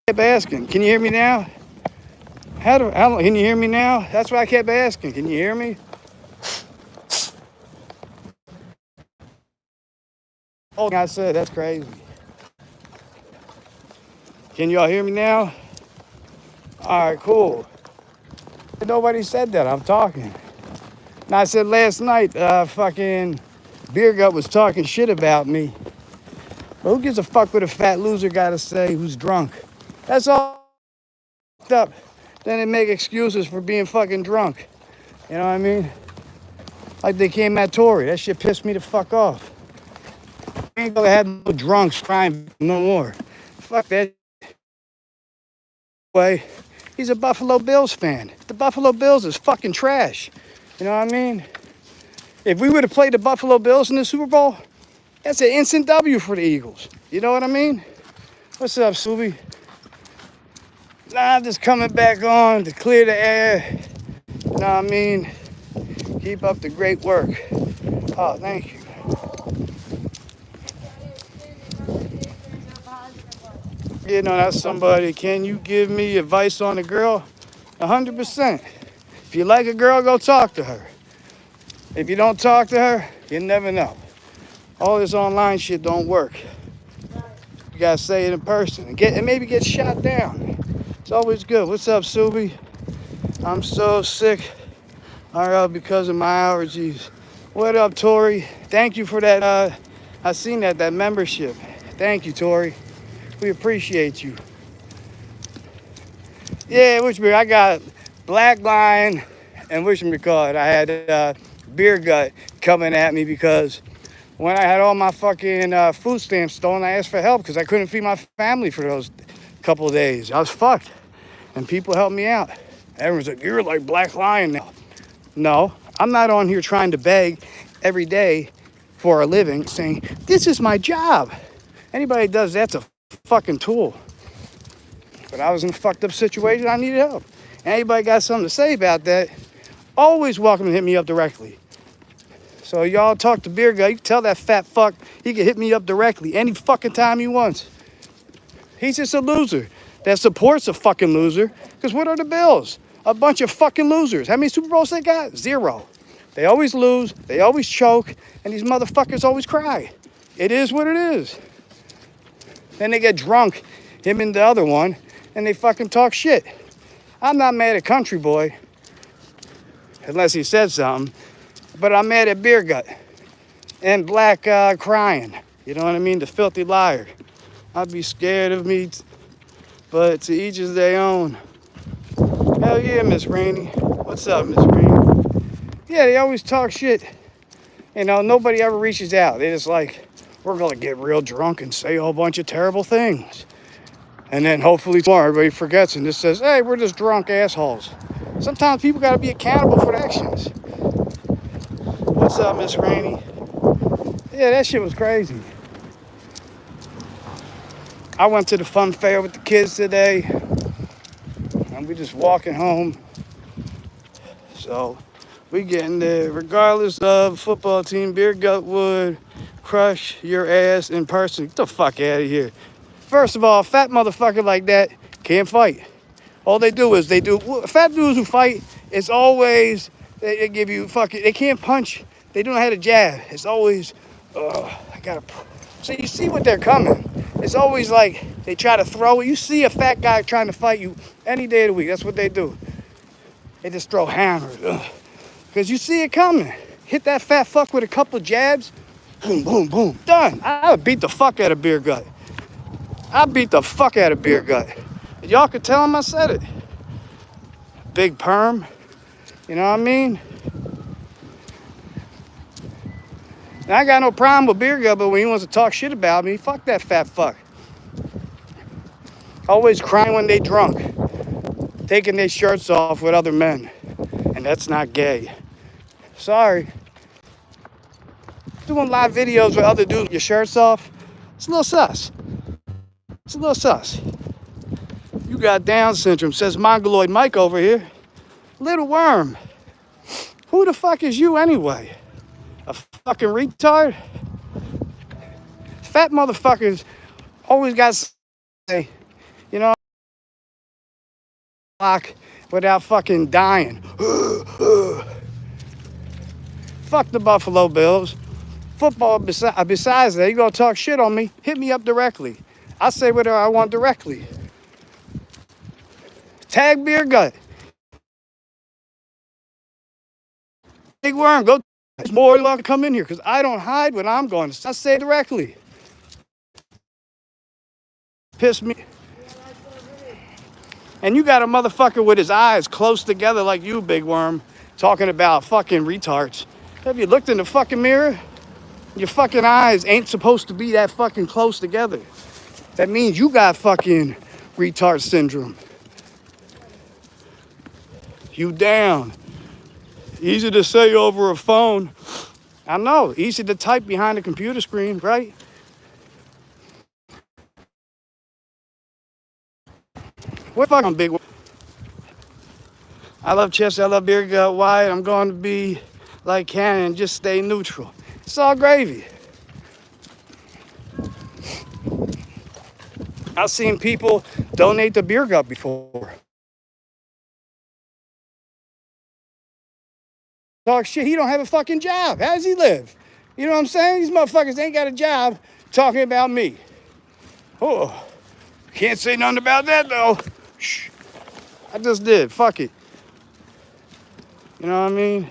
kept asking, can you hear me now? How can you hear me now? That's what I kept asking. Can you hear me? Oh, I said, that's crazy. Can y'all hear me now? All right, cool. Nobody said that. I'm talking. And I said last night, fucking Beer Gut was talking shit about me. But who gives a fuck what a fat loser got to say who's drunk? That's all up. Then they make excuses for being fucking drunk. You know what I mean? Like they came at Tory. That shit pissed me the fuck off. I ain't gonna have no drunks crying no more. Fuck that way. He's a Buffalo Bills fan. The Buffalo Bills is fucking trash. You know what I mean? If we would have played the Buffalo Bills in the Super Bowl, that's an instant W for the Eagles. You know what I mean? What's up, Subi? Nah, I'm just coming back on to clear the air. You know what I mean? Keep up the great work. Oh, thank you. You know, that's somebody. Can you give me advice on a girl? 100%. If you like a girl, go talk to her. If you don't talk to her, you never know. All this online shit don't work. You gotta say it in person and maybe get shot down. It's always good. What's up, Subi? I'm so sick. Because of my allergies. What up, Tori? Thank you for that. I seen that membership. Thank you, Tori. We appreciate you. Yeah, I got Black Lion and whatchamacallit. I had Beer Gut coming at me because when I had all my fucking food stamps stolen, I asked for help because I couldn't feed my family for those couple of days. I was fucked. And people helped me out. Everyone's like, you're like Black Lion now. No, I'm not on here trying to beg every day for a living saying, this is my job. Anybody that does that's a fucking tool. But I was in a fucked up situation. I needed help. Anybody got something to say about that, always welcome to hit me up directly. So y'all talk to Beer Gut. You can tell that fat fuck he can hit me up directly any fucking time he wants. He's just a loser that supports a fucking loser. Because what are the Bills? A bunch of fucking losers. How many Super Bowls they got? 0. They always lose. They always choke. And these motherfuckers always cry. It is what it is. Then they get drunk, him and the other one, and they fucking talk shit. I'm not mad at Country Boy, unless he said something, but I'm mad at Beer Gut and Black crying. You know what I mean? The filthy liar. I'd be scared of me, but to each is their own. Hell yeah, Miss Rainey. What's up, Miss Rainey? Yeah, they always talk shit. You know, nobody ever reaches out. They just like, we're going to get real drunk and say a whole bunch of terrible things. And then hopefully tomorrow everybody forgets and just says, hey, we're just drunk assholes. Sometimes people got to be accountable for their actions. What's up, Miss Rainey? Yeah, that shit was crazy. I went to the fun fair with the kids today. And we just walking home. So we getting there. Regardless of football team, Beer Gut would crush your ass in person. Get the fuck out of here. First of all, fat motherfucker like that can't fight. All they do is fat dudes who fight, it's always, they give you fucking, they can't punch. They don't know how to jab. It's always, so you see what they're coming. It's always like they try to throw it. You see a fat guy trying to fight you any day of the week. That's what they do. They just throw hammers. Because you see it coming. Hit that fat fuck with a couple jabs. Boom, boom, boom. Done. I would beat the fuck out of Beer Gut. I beat the fuck out of Beer Gut. Y'all could tell him I said it. Big perm. You know what I mean? And I got no problem with Beer Gut, but when he wants to talk shit about me, fuck that fat fuck. Always crying when they drunk. Taking their shirts off with other men. And that's not gay. Sorry. Doing live videos with other dudes with your shirts off, it's a little sus. It's a little sus. You got Down syndrome, says Mongoloid Mike over here. Little worm. Who the fuck is you anyway? A fucking retard? Fat motherfuckers always got to say, you know, block without fucking dying. Fuck the Buffalo Bills. Football, besides that, you gonna talk shit on me, hit me up directly. I say whatever I want directly. Tag Beer Gut. Big Worm, go. More luck come in here, because I don't hide when I'm going. I say it directly. Piss me. And you got a motherfucker with his eyes close together like you, Big Worm, talking about fucking retards. Have you looked in the fucking mirror? Your fucking eyes ain't supposed to be that fucking close together. That means you got fucking retard syndrome. You down. Easy to say over a phone. I know, easy to type behind a computer screen, right? What fucking Big Worm? I love Chester, I love Beer Gut. Why? I'm going to be like Cannon, just stay neutral. It's all gravy. I've seen people donate to Beer Gut before. Talk shit, he don't have a fucking job. How does he live? You know what I'm saying? These motherfuckers ain't got a job talking about me. Oh, can't say nothing about that though. Shh. I just did, fuck it. You know what I mean?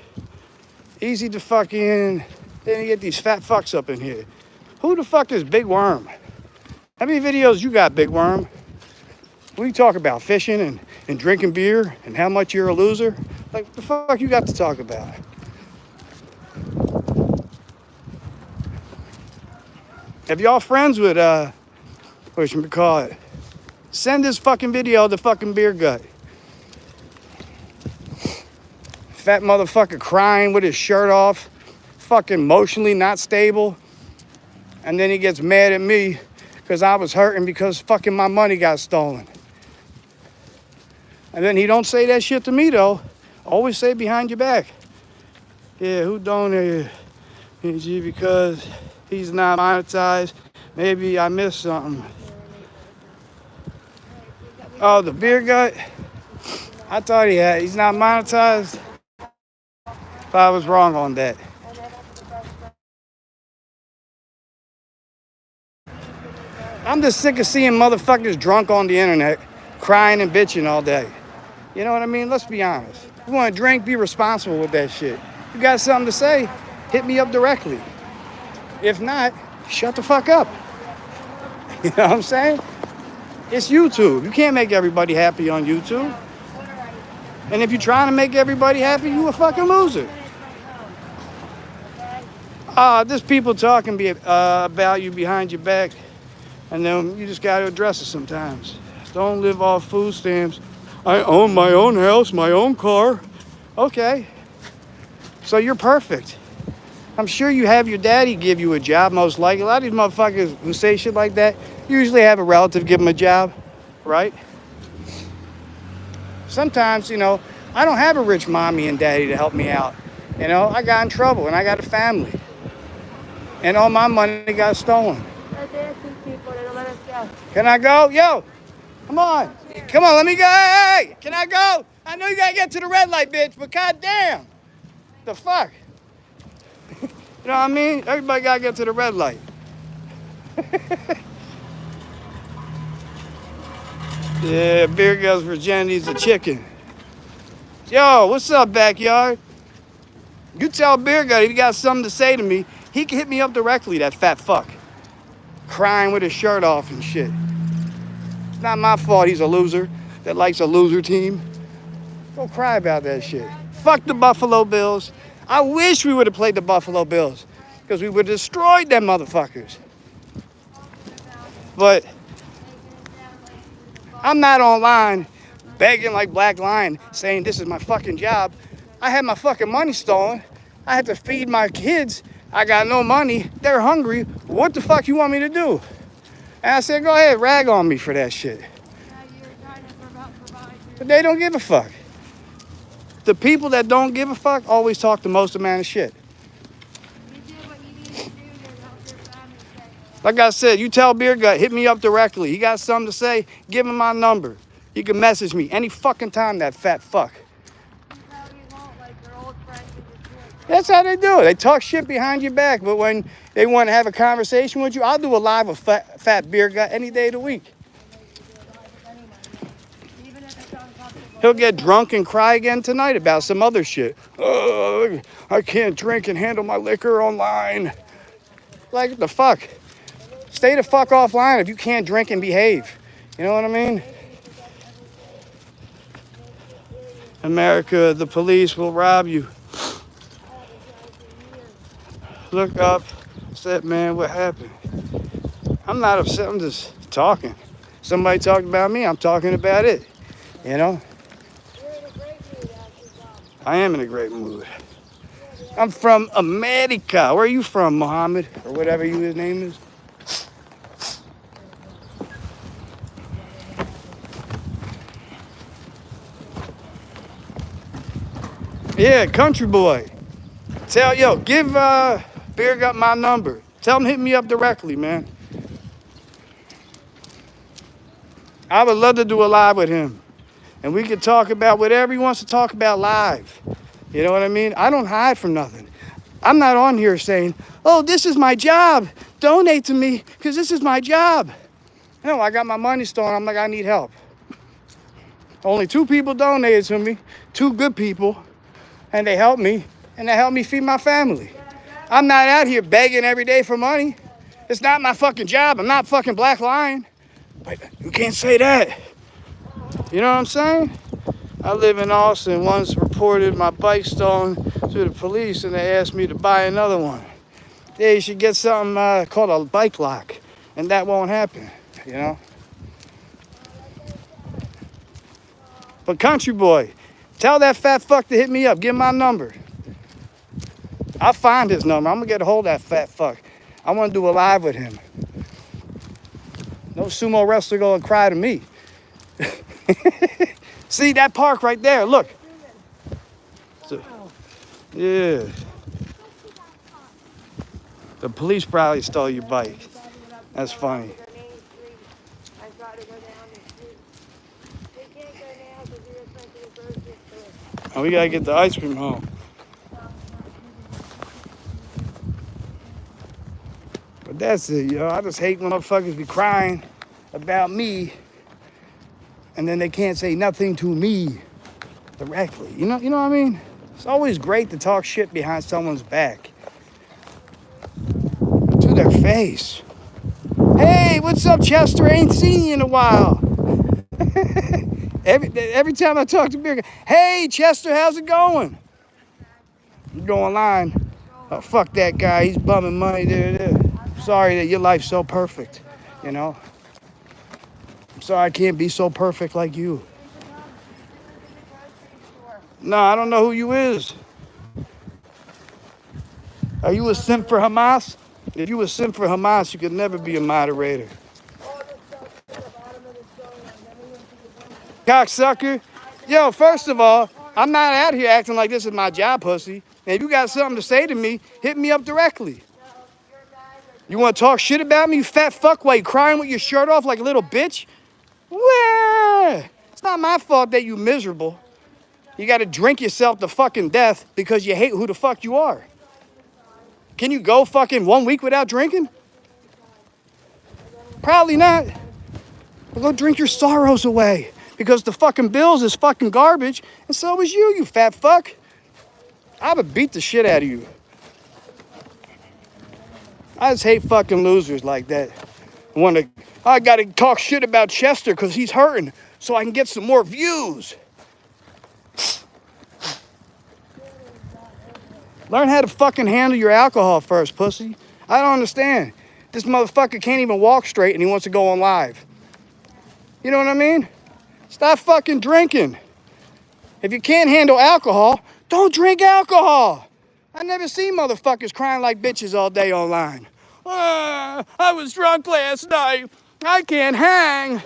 Easy to fucking, then you get these fat fucks up in here. Who the fuck is Big Worm? How many videos you got, Big Worm? What do you talk about? Fishing and drinking beer and how much you're a loser? Like, what the fuck you got to talk about? If y'all friends with, what should we call it? Send this fucking video to fucking Beer Gut. Fat motherfucker crying with his shirt off, fucking emotionally not stable. And then he gets mad at me because I was hurting because fucking my money got stolen. And then he don't say that shit to me though. Always say behind your back. Yeah, who donated? Because he's not monetized. Maybe I missed something. Oh, the Beer Gut? I thought he's not monetized. If I was wrong on that. I'm just sick of seeing motherfuckers drunk on the internet, crying and bitching all day. You know what I mean? Let's be honest. If you want to drink, be responsible with that shit. If you got something to say, hit me up directly. If not, shut the fuck up. You know what I'm saying? It's YouTube. You can't make everybody happy on YouTube. And if you're trying to make everybody happy, you a fucking loser. There's people talking about you behind your back, and then you just got to address it sometimes. Don't live off food stamps. I own my own house, my own car. Okay. So you're perfect. I'm sure you have your daddy give you a job, most likely. A lot of these motherfuckers who say shit like that usually have a relative give them a job, right? Sometimes, you know, I don't have a rich mommy and daddy to help me out. You know, I got in trouble and I got a family. And all my money got stolen. Can I go? Yo, come on. Come on, let me go. Hey, can I go? I know you gotta get to the red light, bitch, but goddamn. The fuck? You know what I mean? Everybody gotta get to the red light. Yeah, Beer Gut's virginity's a chicken. Yo, what's up, backyard? You tell Beer Gut if he got something to say to me, he can hit me up directly, that fat fuck. Crying with his shirt off and shit. It's not my fault he's a loser that likes a loser team. Go cry about that shit. Fuck the Buffalo Bills. I wish we would have played the Buffalo Bills because we would have destroyed them motherfuckers. But I'm not online begging like Black Lion saying this is my fucking job. I had my fucking money stolen. I had to feed my kids. I got no money. They're hungry. What the fuck you want me to do? And I said, go ahead, rag on me for that shit. But they don't give a fuck. The people that don't give a fuck always talk the most amount of shit. Like I said, you tell Beer Gut, hit me up directly. He got something to say, give him my number. You can message me any fucking time, that fat fuck. That's how they do it. They talk shit behind your back, but when they want to have a conversation with you, I'll do a live with fat beer guy any day of the week. He'll get drunk and cry again tonight about some other shit. I can't drink and handle my liquor online. Like, what the fuck? Stay the fuck offline if you can't drink and behave. You know what I mean? America, the police will rob you. Look up, said, man, what happened? I'm not upset, I'm just talking. Somebody talked about me, I'm talking about it. You know? I am in a great mood. I'm from America. Where are you from, Mohammed? Or whatever his name is? Yeah, country boy. Give Beer Gut my number. Tell him hit me up directly, man. I would love to do a live with him. And we could talk about whatever he wants to talk about live. You know what I mean? I don't hide from nothing. I'm not on here saying, oh, this is my job. Donate to me because this is my job. No, I got my money stolen. I'm like, I need help. Only 2 people donated to me, 2 good people, and they helped me, and they helped me feed my family. I'm not out here begging every day for money. It's not my fucking job. I'm not fucking Black Lion. But you can't say that. You know what I'm saying? I live in Austin. Once reported my bike stolen to the police, and they asked me to buy another one. Yeah, you should get something called a bike lock, and that won't happen, you know? But country boy, tell that fat fuck to hit me up. Give him my number. I'll find his number. I'm going to get a hold of that fat fuck. I want to do a live with him. No sumo wrestler going to cry to me. See that park right there? Look. So, yeah. The police probably stole your bike. That's funny. And we gotta get the ice cream home. But that's it, yo. I just hate when motherfuckers be crying about me and then they can't say nothing to me directly. You know what I mean? It's always great to talk shit behind someone's back. To their face. Hey, what's up, Chester? Ain't seen you in a while. Every time I talk to Beer, hey, Chester, how's it going? You go online. Oh, fuck that guy. He's bumming money. I'm sorry that your life's so perfect, you know? I'm sorry I can't be so perfect like you. No, I don't know who you is. Are you a simp for Hamas? If you a simp for Hamas, you could never be a moderator. Cocksucker. Yo, first of all, I'm not out here acting like this is my job, pussy. And if you got something to say to me, hit me up directly. You want to talk shit about me, you fat fuck, while you crying with your shirt off like a little bitch? Well, it's not my fault that you miserable. You got to drink yourself to fucking death because you hate who the fuck you are. Can you go fucking 1 week without drinking? Probably not. Well, go drink your sorrows away because the fucking bills is fucking garbage and so is you, you fat fuck. I would beat the shit out of you. I just hate fucking losers like that. I gotta talk shit about Chester because he's hurting so I can get some more views. Learn how to fucking handle your alcohol first, pussy. I don't understand. This motherfucker can't even walk straight and he wants to go on live. You know what I mean? Stop fucking drinking. If you can't handle alcohol, don't drink alcohol. I never seen motherfuckers crying like bitches all day online. I was drunk last night. I can't hang.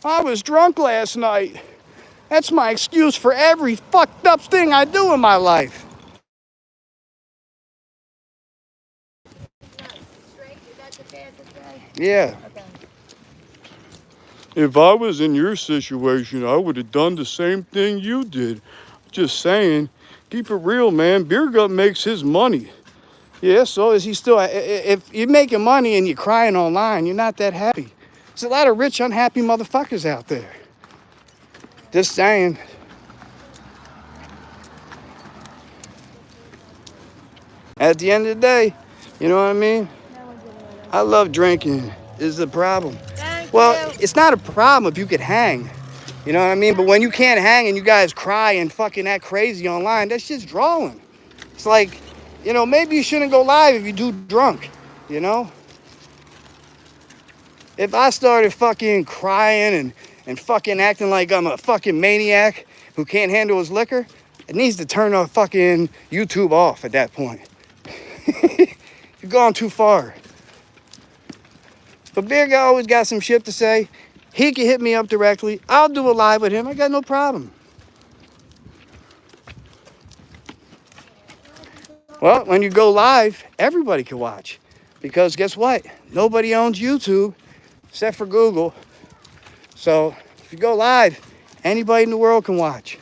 I was drunk last night. That's my excuse for every fucked up thing I do in my life. Yeah. If I was in your situation, I would have done the same thing you did. Just saying, keep it real, man. Beer Gut makes his money. Yeah, so is he still? If you're making money and you're crying online, you're not that happy. There's a lot of rich, unhappy motherfuckers out there. Just saying. At the end of the day, you know what I mean? I love drinking. Is the problem? Well, it's not a problem if you could hang. You know what I mean? But when you can't hang and you guys cry and fucking act crazy online, that's just drawing. It's like, you know, maybe you shouldn't go live if you do drunk, you know? If I started fucking crying and fucking acting like I'm a fucking maniac who can't handle his liquor, it needs to turn the fucking YouTube off at that point. You've gone too far. But Beer Guy always got some shit to say. He can hit me up directly. I'll do a live with him. I got no problem. Well, when you go live, everybody can watch. Because guess what? Nobody owns YouTube except for Google. So if you go live, anybody in the world can watch.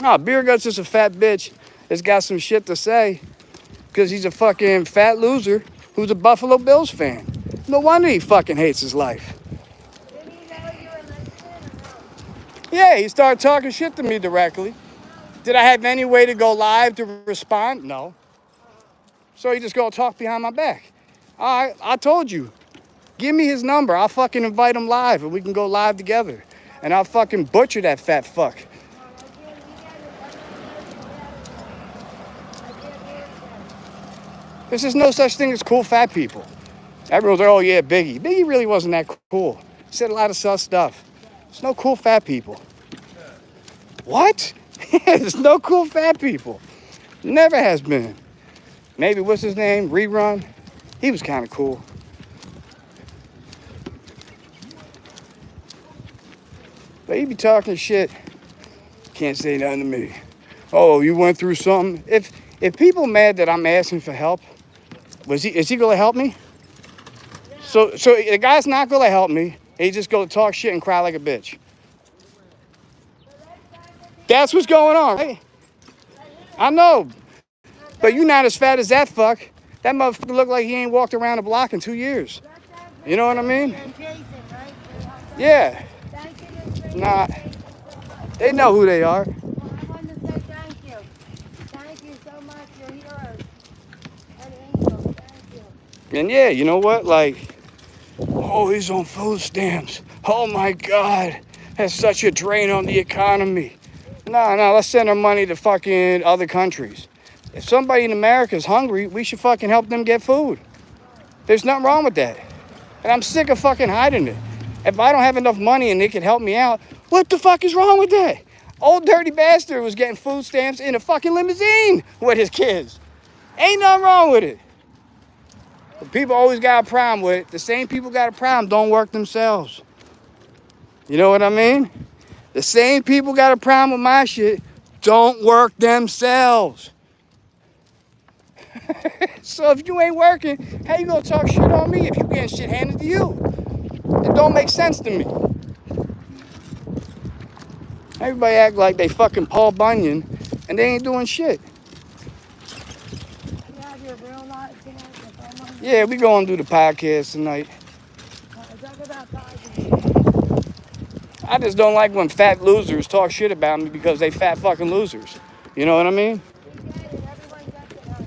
No, Beer Gut's just a fat bitch that's got some shit to say because he's a fucking fat loser who's a Buffalo Bills fan. No wonder he fucking hates his life. Did he know you were listening or no? Yeah, he started talking shit to me directly. Did I have any way to go live to respond? No. So he just gonna talk behind my back. All right, I told you. Give me his number. I'll fucking invite him live and we can go live together. And I'll fucking butcher that fat fuck. There's just no such thing as cool fat people. Everyone's like, oh yeah, Biggie. Biggie really wasn't that cool. He said a lot of sus stuff. There's no cool fat people. What? There's no cool fat people. Never has been. Maybe, what's his name? Rerun? He was kind of cool. But he be talking shit. Can't say nothing to me. Oh, you went through something? If people mad that I'm asking for help, is he gonna help me? So the guy's not gonna help me. He's just gonna talk shit and cry like a bitch. That's what's going on, right? I know. But you're not as fat as that fuck. That motherfucker look like he ain't walked around the block in 2 years. You know what I mean? Yeah. Nah. They know who they are. I want to say thank you. Thank you so much. You're heroes. An angel. Thank you. And yeah, you know what? Like, oh, he's on food stamps. Oh my God. That's such a drain on the economy. No, let's send our money to fucking other countries. If somebody in America is hungry, we should fucking help them get food. There's nothing wrong with that. And I'm sick of fucking hiding it. If I don't have enough money and they can help me out, what the fuck is wrong with that? Old dirty bastard was getting food stamps in a fucking limousine with his kids. Ain't nothing wrong with it. But people always got a problem with it. The same people got a problem don't work themselves. You know what I mean? The same people got a problem with my shit don't work themselves. So if you ain't working, how you gonna talk shit on me if you getting shit handed to you? It don't make sense to me. Everybody act like they fucking Paul Bunyan and they ain't doing shit. You have your real life tonight? Yeah, we gonna do the podcast tonight. Talk about Tiger. I just don't like when fat losers talk shit about me because they fat fucking losers. You know what I mean? We get it. Everyone gets it, honey.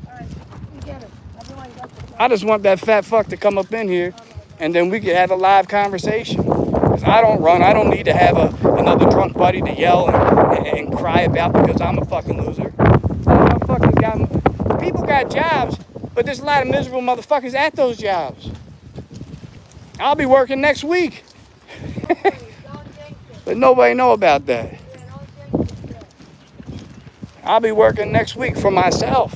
All right. We get it. Everyone gets it. I just want that fat fuck to come up in here and then we could have a live conversation. Because I don't run. I don't need to have another drunk buddy to yell and cry about because I'm a fucking loser. People got jobs, but there's a lot of miserable motherfuckers at those jobs. I'll be working next week. But nobody know about that. I'll be working next week for myself.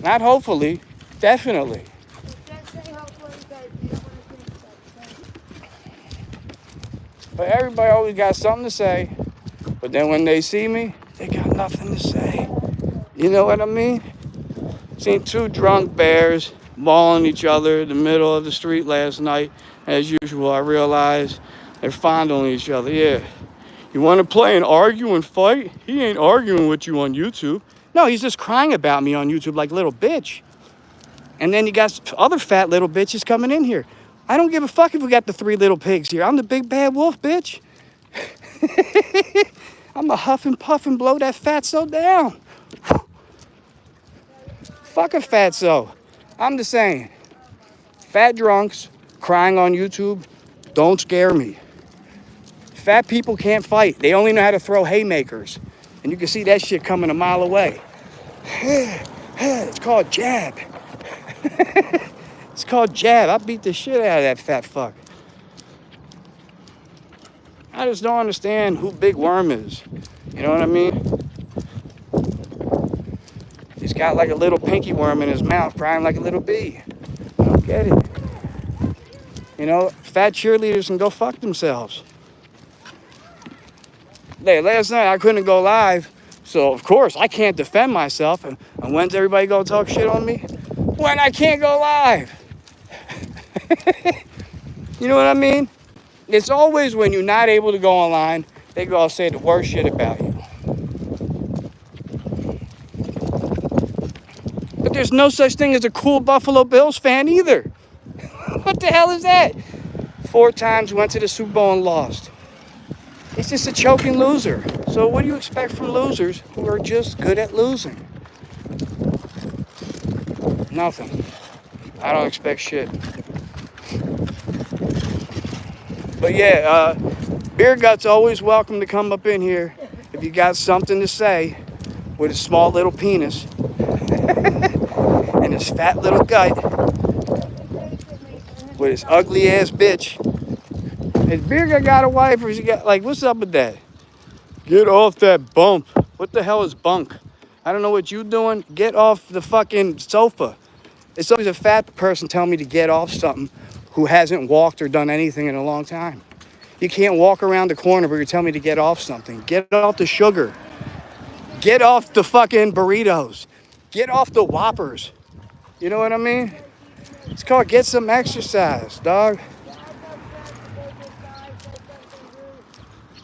Not hopefully, definitely. But everybody always got something to say. But then when they see me, they got nothing to say. You know what I mean? Seen two drunk bears mauling each other in the middle of the street last night. As usual, I realized they're fondling each other. Yeah. You want to play and argue and fight? He ain't arguing with you on YouTube. No, he's just crying about me on YouTube like a little bitch. And then you got other fat little bitches coming in here. I don't give a fuck if we got the three little pigs here. I'm the big bad wolf, bitch. I'm a huff and puff and blow that fatso down. Fuck a fatso. I'm just saying, fat drunks crying on YouTube don't scare me. Fat people can't fight. They only know how to throw haymakers. And you can see that shit coming a mile away. It's called jab. It's called jab. I beat the shit out of that fat fuck. I just don't understand who Big Worm is. You know what I mean? He's got like a little pinky worm in his mouth, crying like a little bee. I don't get it. You know, fat cheerleaders can go fuck themselves. Last night I couldn't go live, so of course I can't defend myself. And when's everybody gonna talk shit on me? When I can't go live. You know what I mean? It's always when you're not able to go online, they go say the worst shit about you. But there's no such thing as a cool Buffalo Bills fan either. What the hell is that? 4 times went to the Super Bowl and lost. It's just a choking loser. So what do you expect from losers who are just good at losing? Nothing. I don't expect shit. But yeah, Beer Gut's always welcome to come up in here if you got something to say with his small little penis and his fat little gut with his ugly ass bitch. Has Beer Gut got a wife or is he got, like, what's up with that? Get off that bump. What the hell is bunk? I don't know what you doing. Get off the fucking sofa. It's always a fat person telling me to get off something who hasn't walked or done anything in a long time. You can't walk around the corner, but you're telling me to get off something. Get off the sugar. Get off the fucking burritos. Get off the Whoppers. You know what I mean? It's called get some exercise, dog.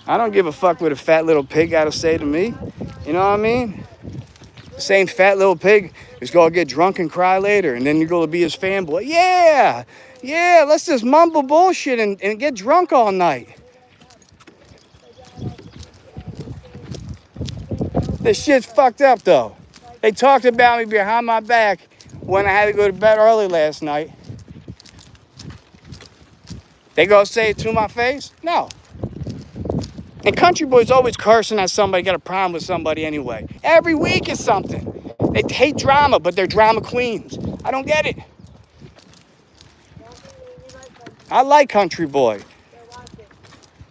I don't give a fuck what a fat little pig got to say to me. You know what I mean? The same fat little pig is going to get drunk and cry later, and then you're going to be his fanboy. Yeah, let's just mumble bullshit and get drunk all night. This shit's fucked up, though. They talked about me behind my back when I had to go to bed early last night. They gonna say it to my face? No. And country boys always cursing at somebody, got a problem with somebody anyway. Every week is something. They hate drama, but they're drama queens. I don't get it. I like Country Boy.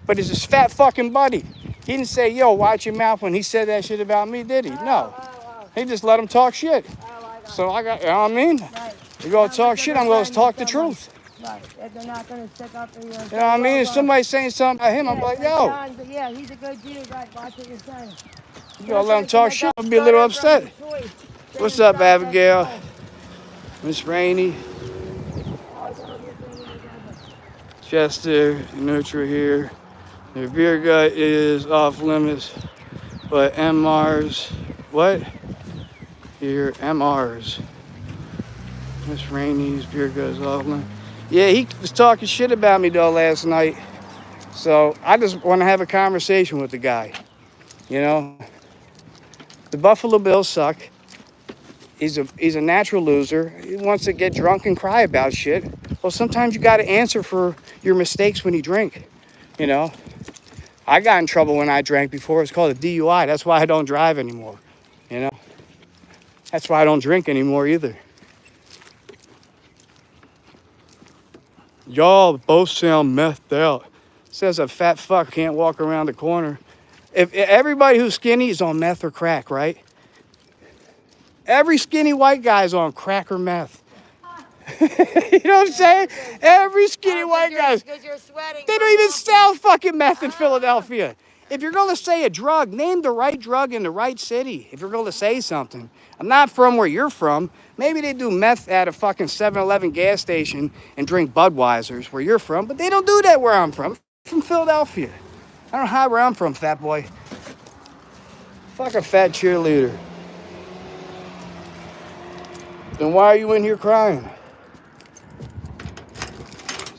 But it's his fat fucking buddy. He didn't say, yo, watch your mouth when he said that shit about me, did he? No. He just let him talk shit. So I got, you know what I mean? You gonna talk shit, I'm gonna talk the truth. Right. If they're not going to stick up for you. You know what I mean? If somebody's saying something about him, I'm like, yo. Yeah, he's a good dude. Right, watch what you're saying. You gonna let him talk shit? I'll be a little upset. What's up, Abigail? Miss Rainey. Chester, Nutra here. The Beer Gut is off limits, but MRs, what? Here, MRs. Miss Rainey's Beer Gut is off limits. Yeah, he was talking shit about me though last night. So I just want to have a conversation with the guy. You know, the Buffalo Bills suck. He's a natural loser. He wants to get drunk and cry about shit. Well, sometimes you got to answer for your mistakes when you drink. You know, I got in trouble when I drank before. It's called a DUI. That's why I don't drive anymore. You know, that's why I don't drink anymore either. Y'all both sound methed out. Says a fat fuck can't walk around the corner. If everybody who's skinny is on meth or crack, right? Every skinny white guy's on crack or meth. You know what I'm saying? Every skinny white guy. Because you're sweating. They don't even sell fucking meth in Philadelphia. If you're going to say a drug, name the right drug in the right city. If you're going to say something. I'm not from where you're from. Maybe they do meth at a fucking 7-Eleven gas station and drink Budweisers where you're from, but they don't do that where I'm from. I'm from Philadelphia. I don't hide where I'm from, fat boy. Fuck a fat cheerleader. Then why are you in here crying?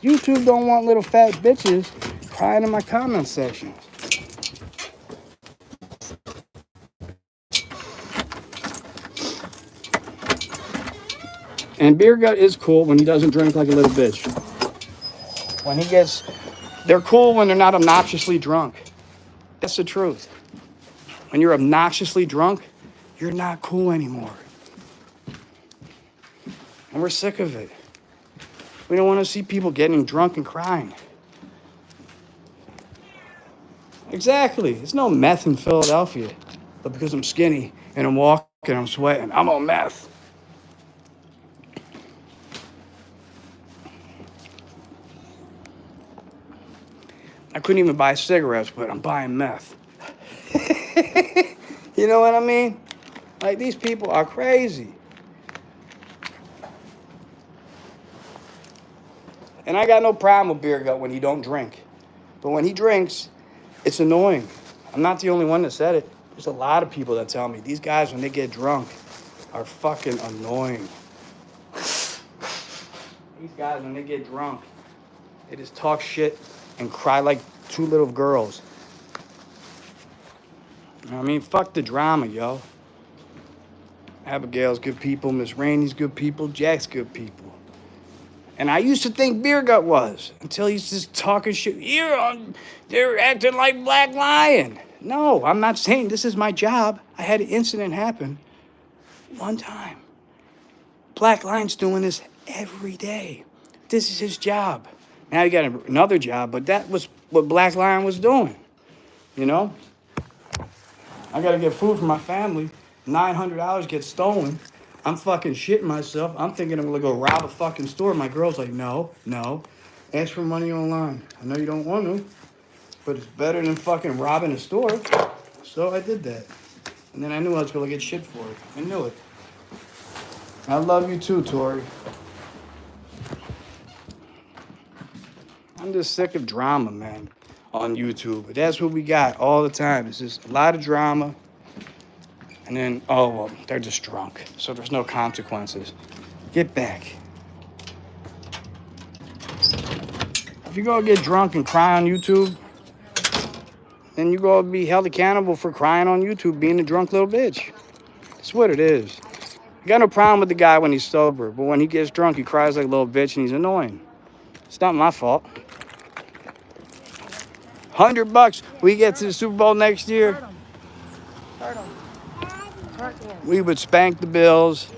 YouTube don't want little fat bitches crying in my comment sections. And Beer Gut is cool when he doesn't drink like a little bitch. They're cool when they're not obnoxiously drunk. That's the truth. When you're obnoxiously drunk, you're not cool anymore. And we're sick of it. We don't want to see people getting drunk and crying. Exactly. There's no meth in Philadelphia. But because I'm skinny and I'm walking, I'm sweating, I'm on meth. I couldn't even buy cigarettes, but I'm buying meth. You know what I mean? Like, these people are crazy. And I got no problem with Beer Gut when he don't drink. But when he drinks, it's annoying. I'm not the only one that said it. There's a lot of people that tell me these guys, when they get drunk, are fucking annoying. These guys, when they get drunk, they just talk shit and cry like two little girls. You know what I mean? Fuck the drama, yo. Abigail's good people, Miss Rainey's good people, Jack's good people. And I used to think Beer Gut was, until he's just talking shit. They're acting like Black Lion. No, I'm not saying this is my job. I had an incident happen one time. Black Lion's doing this every day. This is his job. Now he got another job, but that was what Black Lion was doing. You know? I gotta get food for my family. $900 gets stolen. I'm fucking shitting myself. I'm thinking I'm gonna go rob a fucking store. My girl's like, no. Ask for money online. I know you don't want to, but it's better than fucking robbing a store. So I did that. And then I knew I was gonna get shit for it. I knew it. I love you too, Tori. I'm just sick of drama, man, on YouTube. But that's what we got all the time. It's just a lot of drama. And then, oh, well, they're just drunk. So there's no consequences. Get back. If you go get drunk and cry on YouTube, then you go be held accountable for crying on YouTube, being a drunk little bitch. That's what it is. I got no problem with the guy when he's sober, but when he gets drunk, he cries like a little bitch and he's annoying. It's not my fault. $100, we get to the Super Bowl next year. We would spank the Bills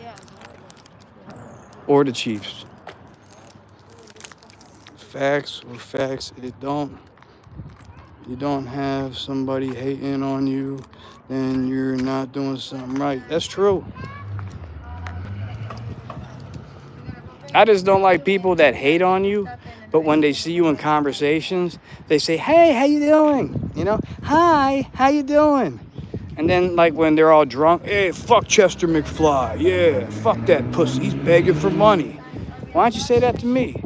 or the Chiefs. Facts or facts. You don't have somebody hating on you, then you're not doing something right. That's true. I just don't like people that hate on you, but when they see you in conversations, they say, hey, how you doing? You know, hi, how you doing? And then, like, when they're all drunk, hey, fuck Chester McFly. Yeah, fuck that pussy. He's begging for money. Why don't you say that to me?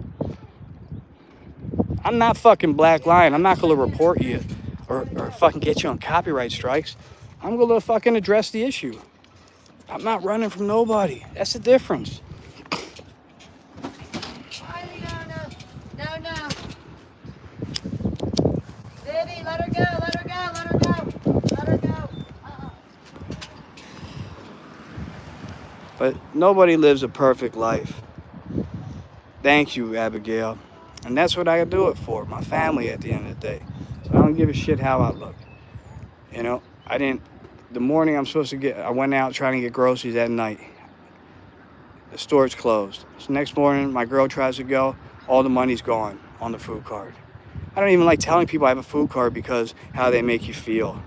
I'm not fucking Black Lion. I'm not going to report you or fucking get you on copyright strikes. I'm going to fucking address the issue. I'm not running from nobody. That's the difference. No. Vivi, let her go. But nobody lives a perfect life. Thank you, Abigail. And that's what I do it for, my family at the end of the day. So I don't give a shit how I look. You know, the morning I'm supposed to I went out trying to get groceries at night. The store's closed. So next morning, my girl tries to go, all the money's gone on the food card. I don't even like telling people I have a food card because how they make you feel.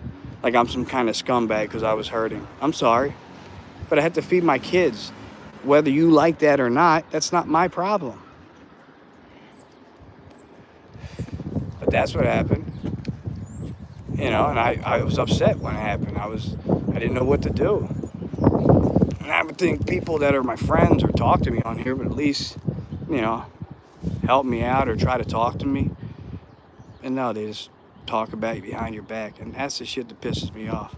Like I'm some kind of scumbag because I was hurting. I'm sorry. But I had to feed my kids. Whether you like that or not, that's not my problem. But that's what happened. You know, and I was upset when it happened. I didn't know what to do. And I would think people that are my friends or talk to me on here would at least, you know, help me out or try to talk to me. And no, they just talk about you behind your back. And that's the shit that pisses me off.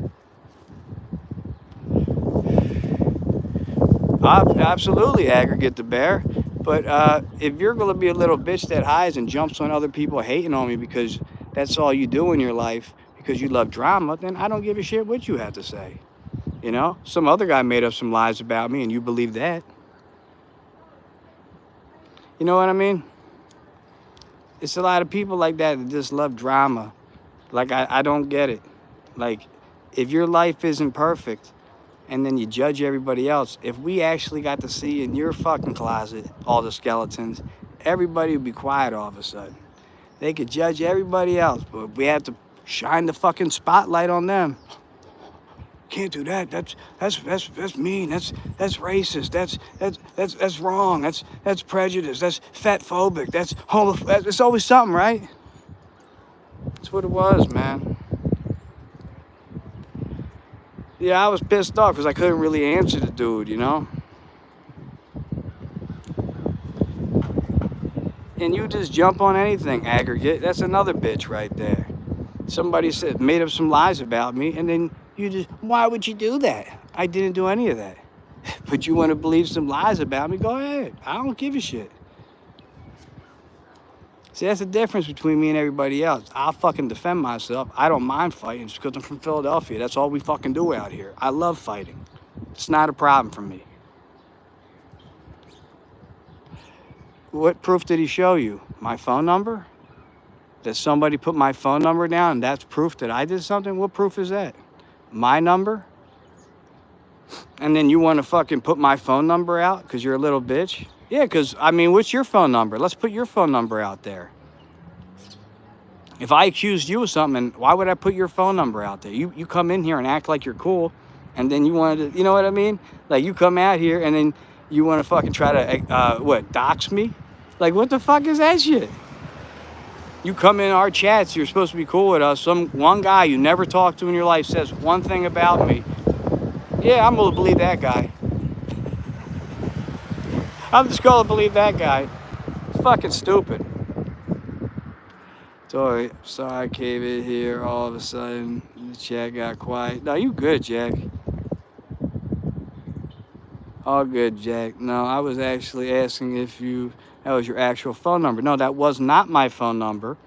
Absolutely aggregate the bear. But if you're going to be a little bitch that hides and jumps on other people hating on me because that's all you do in your life because you love drama, then I don't give a shit what you have to say. You know, some other guy made up some lies about me and you believe that. You know what I mean? It's a lot of people like that that just love drama. Like, I don't get it. Like, if your life isn't perfect and then you judge everybody else, if we actually got to see in your fucking closet all the skeletons, everybody would be quiet all of a sudden. They could judge everybody else, but we have to shine the fucking spotlight on them. Can't do that. That's mean. That's racist. That's wrong. That's prejudice. That's fatphobic. That's homophobic. It's always something, right? That's what it was, man. Yeah, I was pissed off because I couldn't really answer the dude, you know? And you just jump on anything, aggregate. That's another bitch right there. Somebody said, made up some lies about me, and then you just, why would you do that? I didn't do any of that. But you want to believe some lies about me? Go ahead. I don't give a shit. See, that's the difference between me and everybody else. I'll fucking defend myself. I don't mind fighting just because I'm from Philadelphia. That's all we fucking do out here. I love fighting. It's not a problem for me. What proof did he show you? My phone number? That somebody put my phone number down and that's proof that I did something? What proof is that? My number? And then you want to fucking put my phone number out because you're a little bitch? Yeah, because, I mean, what's your phone number? Let's put your phone number out there. If I accused you of something, why would I put your phone number out there? You come in here and act like you're cool, and then you wanted to, you know what I mean? Like, you come out here and then you want to fucking try to, dox me? Like, what the fuck is that shit? You come in our chats, you're supposed to be cool with us. Some one guy you never talked to in your life says one thing about me. Yeah, I'm going to believe that guy. I'm just going to believe that guy. It's fucking stupid. Sorry I came in here all of a sudden. The chat got quiet. No, you good, Jack. All good, Jack. No, I was actually asking if that was your actual phone number. No, that was not my phone number,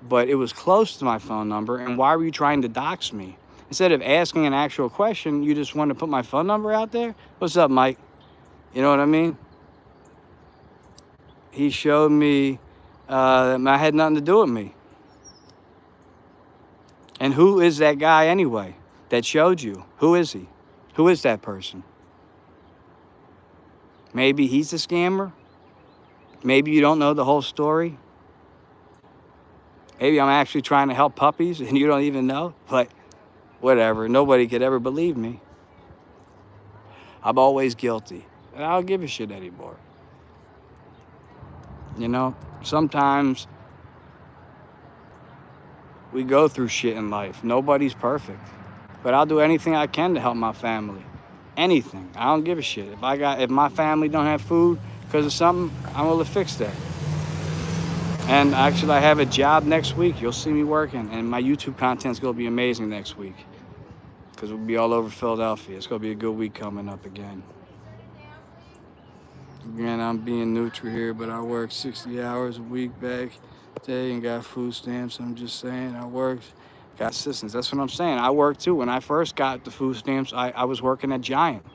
but it was close to my phone number. And why were you trying to dox me? Instead of asking an actual question, you just wanted to put my phone number out there? What's up, Mike? You know what I mean? He showed me that I had nothing to do with me. And who is that guy anyway that showed you? Who is he? Who is that person? Maybe he's a scammer. Maybe you don't know the whole story. Maybe I'm actually trying to help puppies and you don't even know. But whatever. Nobody could ever believe me. I'm always guilty. And I don't give a shit anymore. You know, sometimes we go through shit in life. Nobody's perfect. But I'll do anything I can to help my family. Anything. I don't give a shit. If my family don't have food because of something, I'm going to fix that. And actually, I have a job next week. You'll see me working. And my YouTube content's going to be amazing next week. Because we'll be all over Philadelphia. It's going to be a good week coming up again. Again, I'm being neutral here, but I work 60 hours a week back day and got food stamps. I'm just saying, I worked, got assistance. That's what I'm saying. I worked too. When I first got the food stamps, I was working at Giant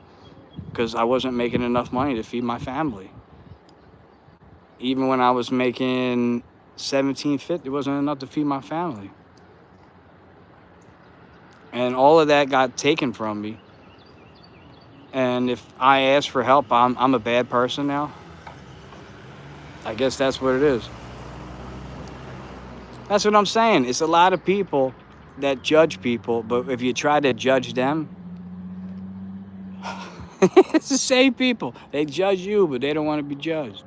because I wasn't making enough money to feed my family. Even when I was making $17.50, it wasn't enough to feed my family. And all of that got taken from me. And if I ask for help, I'm a bad person now. I guess that's what it is. That's what I'm saying. It's a lot of people that judge people, but if you try to judge them, it's the same people. They judge you, but they don't want to be judged.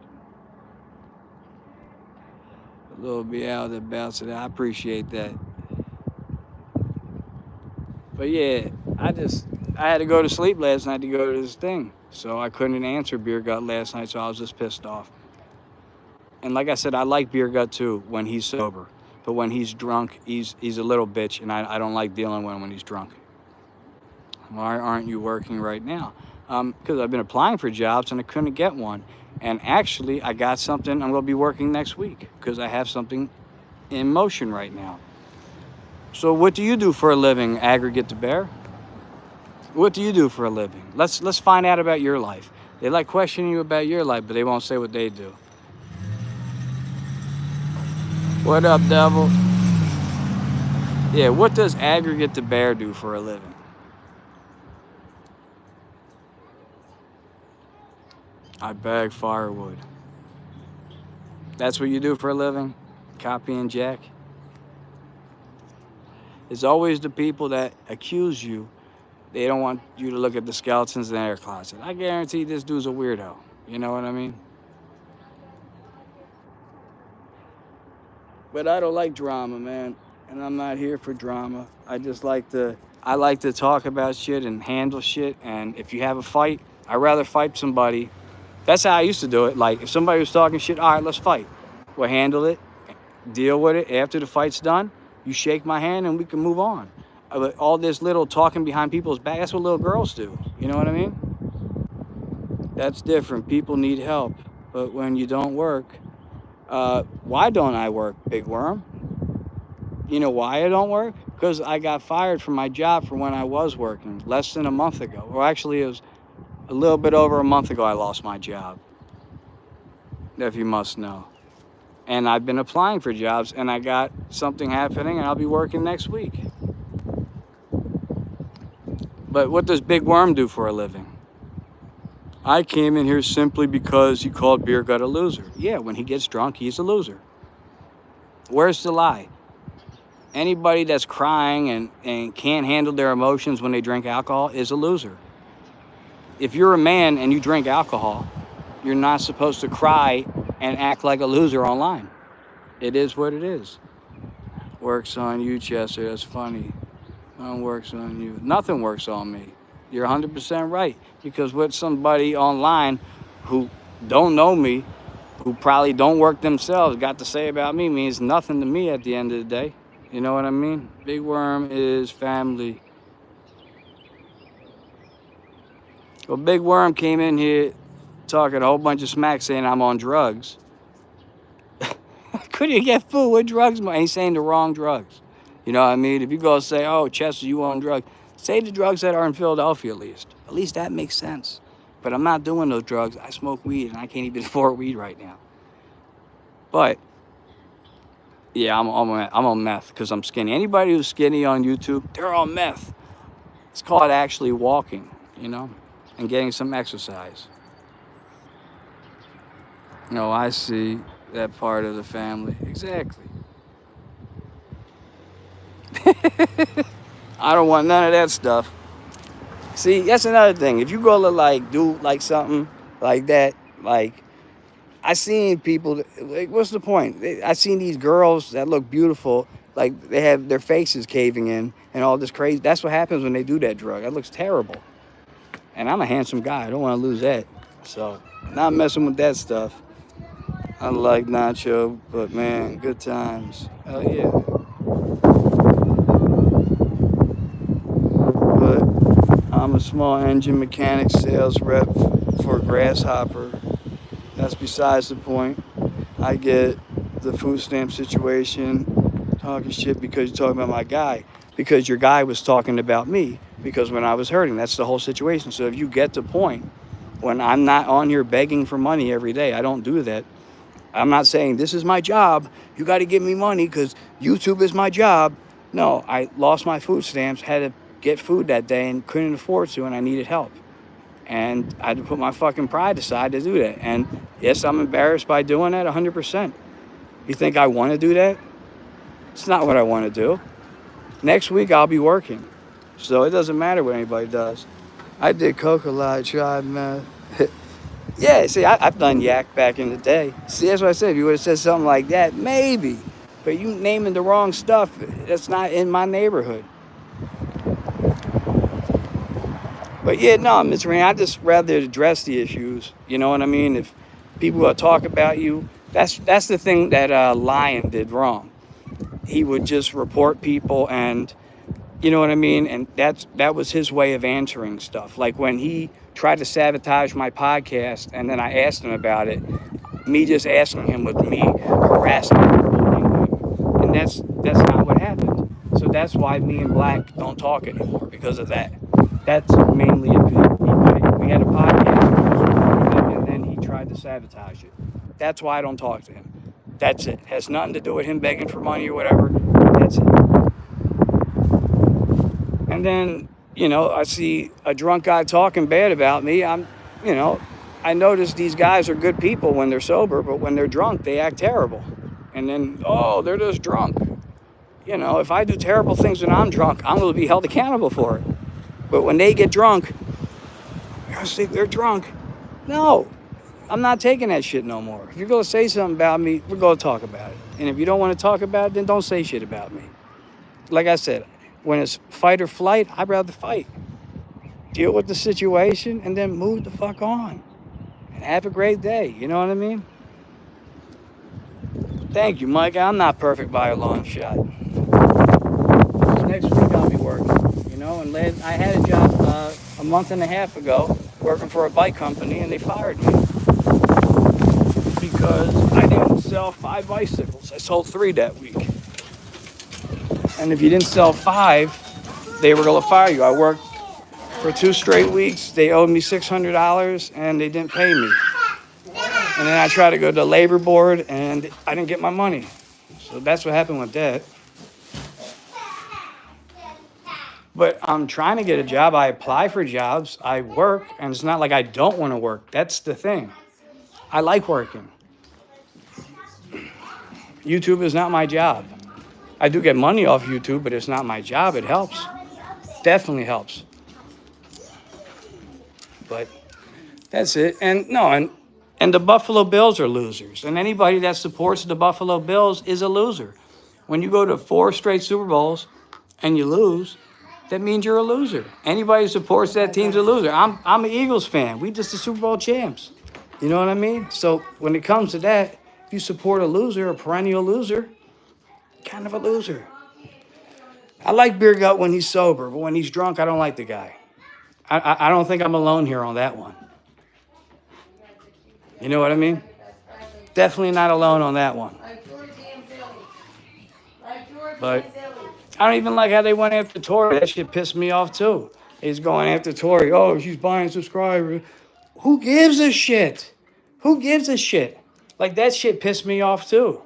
A little bit out of the bounce of that. I appreciate that. But yeah, I had to go to sleep last night to go to this thing. So I couldn't answer Beer Gut last night, so I was just pissed off. And like I said, I like Beer Gut too when he's sober. But when he's drunk, he's a little bitch, and I don't like dealing with him when he's drunk. Why aren't you working right now? Because I've been applying for jobs and I couldn't get one. And actually, I got something. I'm going to be working next week because I have something in motion right now. So what do you do for a living, Aggregate the Bear? What do you do for a living? Let's find out about your life. They like questioning you about your life, but they won't say what they do. What up, devil? Yeah, what does Aggregate the Bear do for a living? I bag firewood. That's what you do for a living? Copy and jack? It's always the people that accuse you. They don't want you to look at the skeletons in their closet. I guarantee this dude's a weirdo. You know what I mean? But I don't like drama, man. And I'm not here for drama. I like to talk about shit and handle shit. And if you have a fight, I'd rather fight somebody. That's how I used to do it. Like, if somebody was talking shit, all right, let's fight. We'll handle it, deal with it. After the fight's done, you shake my hand and we can move on. But all this little talking behind people's back, that's what little girls do. You know what I mean? That's different. People need help. But when you don't work, why don't I work, Big Worm? You know why I don't work? Because I got fired from my job for when I was working less than a month ago. Well, actually, it was a little bit over a month ago I lost my job, if you must know. And I've been applying for jobs, and I got something happening, and I'll be working next week. But what does Big Worm do for a living? I came in here simply because he called Beer Gut a loser. Yeah, when he gets drunk, he's a loser. Where's the lie? Anybody that's crying and can't handle their emotions when they drink alcohol is a loser. If you're a man and you drink alcohol, you're not supposed to cry and act like a loser online. It is what it is. Works on you, Chester. That's funny. Nothing works on you. Nothing works on me. You're 100% right. Because with somebody online who don't know me, who probably don't work themselves, got to say about me means nothing to me at the end of the day. You know what I mean? Big Worm is family. Well, Big Worm came in here talking a whole bunch of smack saying I'm on drugs. Couldn't you get food with drugs? And he's saying the wrong drugs. You know what I mean? If you go say, oh, Chester, you on drugs, say the drugs that are in Philadelphia at least. At least that makes sense. But I'm not doing those drugs. I smoke weed and I can't even afford weed right now. But yeah, I'm on meth because I'm skinny. Anybody who's skinny on YouTube, they're on meth. It's called actually walking, you know, and getting some exercise. No, I see that part of the family. Exactly. I don't want none of that stuff. See, that's another thing. If you go to like do like something like that, like I seen people, like, what's the point? I seen these girls that look beautiful, like they have their faces caving in and all this crazy. That's what happens when they do that drug. That looks terrible. And I'm a handsome guy. I don't want to lose that. So, not messing with that stuff. I like Nacho, but man, good times. Hell yeah. But I'm a small engine mechanic sales rep for Grasshopper. That's besides the point. I get the food stamp situation, talking shit because you're talking about my guy. Because your guy was talking about me. Because when I was hurting, that's the whole situation. So if you get the point, when I'm not on here begging for money every day, I don't do that. I'm not saying this is my job. You got to give me money because YouTube is my job. No, I lost my food stamps, had to get food that day and couldn't afford to, and I needed help. And I had to put my fucking pride aside to do that. And yes, I'm embarrassed by doing that 100%. You think I want to do that? It's not what I want to do. Next week, I'll be working. So it doesn't matter what anybody does. I did coke a lot, tried meth. Yeah, see, I've done yak back in the day. See, that's what I said. If you would have said something like that, maybe. But you naming the wrong stuff, that's not in my neighborhood. But yeah, no, Miss Rain, I just rather address the issues. You know what I mean? If people will talk about you, that's the thing that Lion did wrong. He would just report people, and you know what I mean? And that was his way of answering stuff. Like when he tried to sabotage my podcast, and then I asked him about it. Me just asking him was me harassing him, bullying him. And that's not what happened. So that's why me and Black don't talk anymore, because of that. That's mainly it. We had a podcast, and then he tried to sabotage it. That's why I don't talk to him. That's it. Has nothing to do with him begging for money or whatever. That's it. And then, I see a drunk guy talking bad about me. I notice these guys are good people when they're sober, but when they're drunk, they act terrible. And then, oh, they're just drunk. If I do terrible things when I'm drunk, I'm going to be held accountable for it. But when they get drunk, I think they're drunk. No, I'm not taking that shit no more. If you're going to say something about me, we're going to talk about it. And if you don't want to talk about it, then don't say shit about me. Like I said, when it's fight or flight, I'd rather fight. Deal with the situation and then move the fuck on. And have a great day. You know what I mean? Thank you, Mike. I'm not perfect by a long shot. Next week I'll be working. And I had a job a month and a half ago working for a bike company, and they fired me because I didn't sell 5 bicycles. I sold 3 that week. And if you didn't sell 5, they were going to fire you. I worked for 2 straight weeks. They owed me $600, and they didn't pay me. And then I tried to go to the labor board, and I didn't get my money. So that's what happened with that. But I'm trying to get a job. I apply for jobs. I work, and it's not like I don't want to work. That's the thing. I like working. YouTube is not my job. I do get money off YouTube, but it's not my job. It helps. Definitely helps. But that's it. And the Buffalo Bills are losers. And anybody that supports the Buffalo Bills is a loser. When you go to 4 straight Super Bowls and you lose, that means you're a loser. Anybody who supports that team's a loser. I'm an Eagles fan. We just the Super Bowl champs. You know what I mean? So when it comes to that, if you support a loser, a perennial loser, kind of a loser. I like Beer Gut when he's sober, but when he's drunk, I don't like the guy. I don't think I'm alone here on that one. You know what I mean? Definitely not alone on that one. But I don't even like how they went after Tori. That shit pissed me off too. He's going after Tori. Oh, she's buying subscribers. Who gives a shit? Who gives a shit? Like that shit pissed me off too.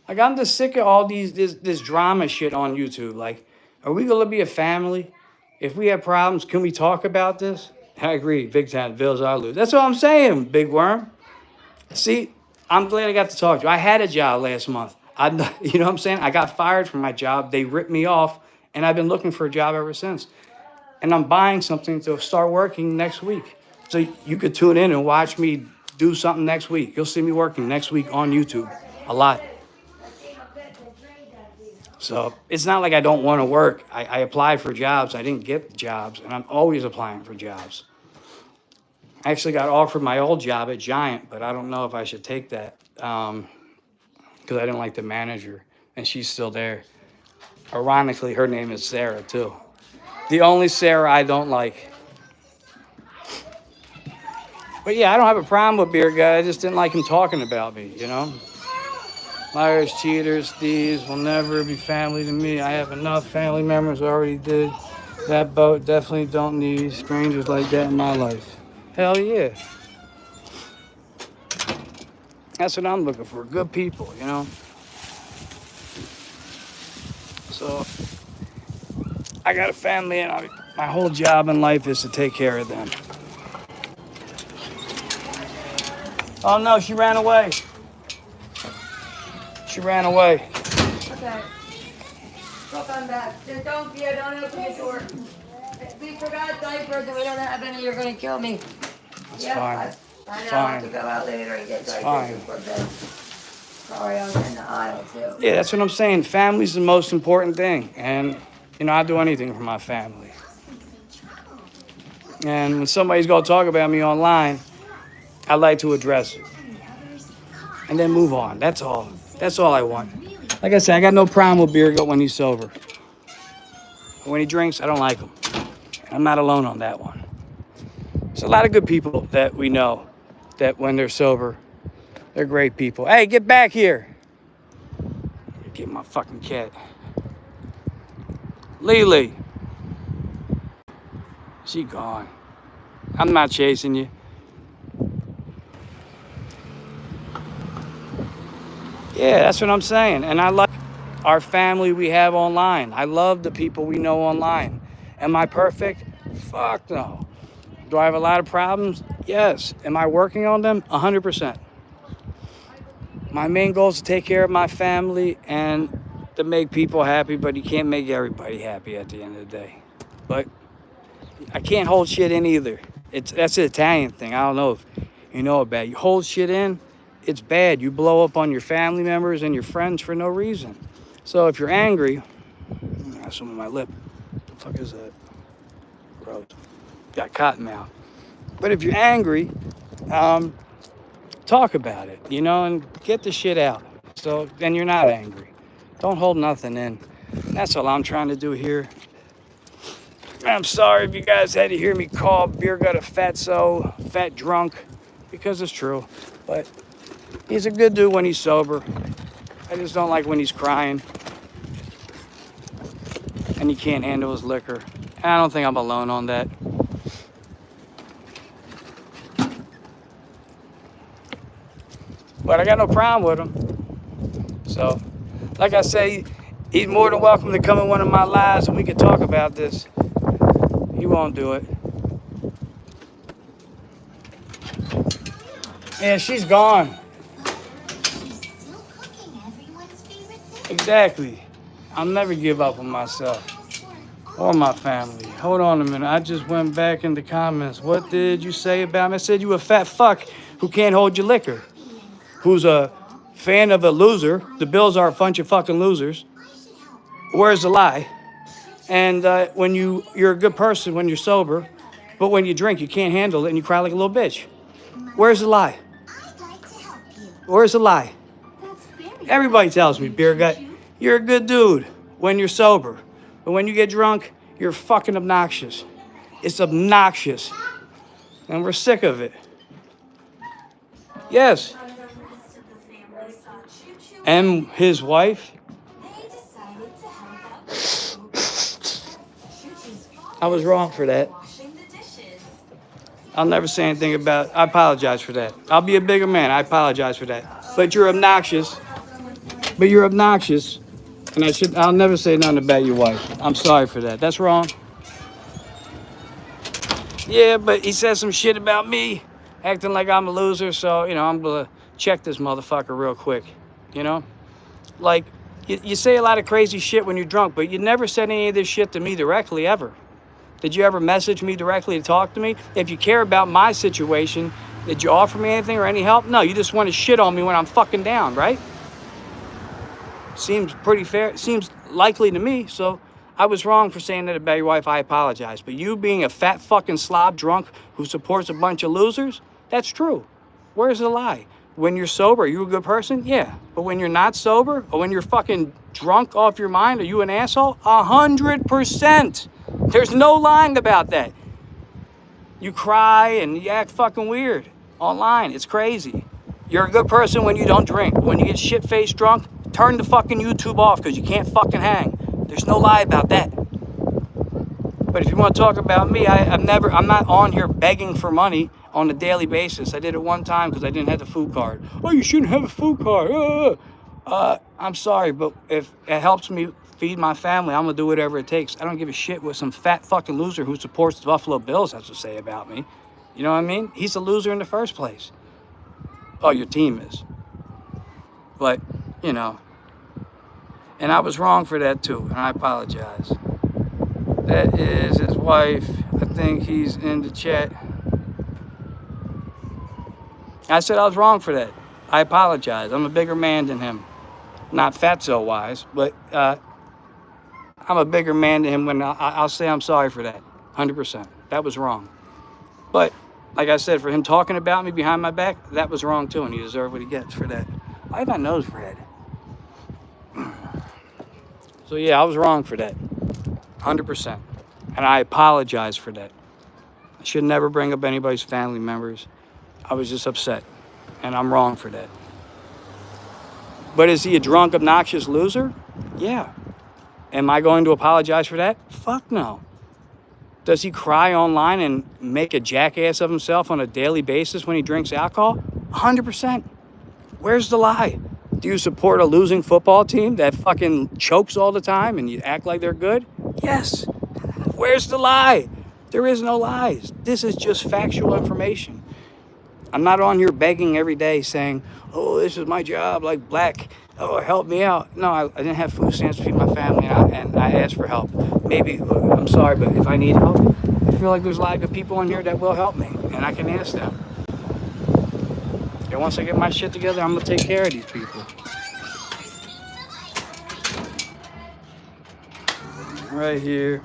Like I'm just sick of all this drama shit on YouTube. Like, are we gonna be a family? If we have problems, can we talk about this? I agree. Big time. Bills are lose. That's what I'm saying, Big Worm. See, I'm glad I got to talk to you. I had a job last month. You know what I'm saying? I got fired from my job. They ripped me off, and I've been looking for a job ever since. And I'm buying something to start working next week. So you could tune in and watch me do something next week. You'll see me working next week on YouTube a lot. So it's not like I don't want to work. I applied for jobs. I didn't get jobs, and I'm always applying for jobs. I actually got offered my old job at Giant, but I don't know if I should take that. Because I didn't like the manager, and she's still there. Ironically, her name is Sarah, too. The only Sarah I don't like. But yeah, I don't have a problem with Beer Gut. I just didn't like him talking about me, Liars, cheaters, thieves will never be family to me. I have enough family members already did that boat. Definitely don't need strangers like that in my life. Hell yeah. That's what I'm looking for. Good people, So I got a family, and my whole job in life is to take care of them. Oh no, she ran away. She ran away. Okay. We'll come back. Just don't open the door. We forgot diapers and we don't have any. You're going to kill me. It's fine. I know. I have to go out later and get diapers for them. Sorry, I'm in the aisle too. Yeah, that's what I'm saying. Family's the most important thing. And, I'll do anything for my family. And when somebody's gonna talk about me online, I like to address it and then move on. That's all. That's all I want. Like I said, I got no problem with Beer Gut when he's sober. But when he drinks, I don't like him. I'm not alone on that one. There's a lot of good people that we know that when they're sober, they're great people. Hey, get back here. Get my fucking cat. Lily. She gone. I'm not chasing you. Yeah, that's what I'm saying. And I like our family we have online. I love the people we know online. Am I perfect? Fuck no. Do I have a lot of problems? Yes. Am I working on them? 100%. My main goal is to take care of my family and to make people happy, but you can't make everybody happy at the end of the day. But I can't hold shit in either. That's an Italian thing. I don't know if you know about it. You hold shit in, it's bad. You blow up on your family members and your friends for no reason. So if you're angry, I got some on my lip. What the fuck is that? Gross. Got cotton mouth. But if you're angry, talk about it, you know, and get the shit out. So then you're not angry. Don't hold nothing in. That's all I'm trying to do here. I'm sorry if you guys had to hear me call Beer Gut a fatso, fat drunk, because it's true. But he's a good dude when he's sober. I just don't like when he's crying and he can't handle his liquor. And I don't think I'm alone on that. But I got no problem with him. So, like I say, he's more than welcome to come in one of my lives and we can talk about this. He won't do it. Yeah, she's gone. Exactly. I'll never give up on myself or my family. Hold on a minute. I just went back in the comments. What did you say about me? I said you a fat fuck who can't hold your liquor. Who's a fan of a loser. The Bills are a bunch of fucking losers. Where's the lie? And when you're a good person when you're sober, but when you drink, you can't handle it and you cry like a little bitch. Where's the lie? Where's the lie? Everybody tells me, Beer Gut, you're a good dude when you're sober. But when you get drunk, you're fucking obnoxious. It's obnoxious. And we're sick of it. Yes. And his wife. I was wrong for that. I'll never say anything about it. I apologize for that. I'll be a bigger man. I apologize for that. But you're obnoxious. And I'll never say nothing about your wife. I'm sorry for that. That's wrong. Yeah, but he said some shit about me, acting like I'm a loser. So, you know, I'm going to check this motherfucker real quick. You know? Like, you say a lot of crazy shit when you're drunk, but you never said any of this shit to me directly, ever. Did you ever message me directly to talk to me? If you care about my situation, did you offer me anything or any help? No, you just want to shit on me when I'm fucking down, right? Seems pretty fair. Seems likely to me. So I was wrong for saying that about your wife. I apologize. But you being a fat fucking slob drunk who supports a bunch of losers, that's true. Where's the lie? When you're sober, are you a good person? Yeah. But when you're not sober, or when you're fucking drunk off your mind, are you an asshole? 100%. There's no lying about that. You cry and you act fucking weird online. It's crazy. You're a good person when you don't drink. When you get shit-faced drunk, turn the fucking YouTube off because you can't fucking hang. There's no lie about that. But if you want to talk about me, I'm not on here begging for money on a daily basis. I did it one time because I didn't have the food card. Oh, you shouldn't have a food card. I'm sorry, but if it helps me feed my family, I'm going to do whatever it takes. I don't give a shit what some fat fucking loser who supports the Buffalo Bills has to say about me. You know what I mean? He's a loser in the first place. Oh, your team is. But, you know. And I was wrong for that too, and I apologize. That is his wife. I think he's in the chat. I said I was wrong for that. I apologize. I'm a bigger man than him. Not fatso-wise, but I'm a bigger man than him when I'll say I'm sorry for that. 100%. That was wrong. But like I said, for him talking about me behind my back, that was wrong too, and he deserved what he gets for that. Why is my nose red? So yeah, I was wrong for that, 100%, and I apologize for that. I should never bring up anybody's family members. I was just upset, and I'm wrong for that. But is he a drunk, obnoxious loser? Yeah. Am I going to apologize for that? Fuck no. Does he cry online and make a jackass of himself on a daily basis when he drinks alcohol? 100%. Where's the lie? Do you support a losing football team that fucking chokes all the time and you act like they're good? Yes. Where's the lie? There is no lies. This is just factual information. I'm not on here begging every day saying, oh, this is my job, like Black. Oh, help me out. No, I didn't have food stamps to feed my family, and I asked for help. Maybe, I'm sorry, but if I need help, I feel like there's a lot of good people in here that will help me, and I can ask them. And once I get my shit together, I'm going to take care of these people. Right here.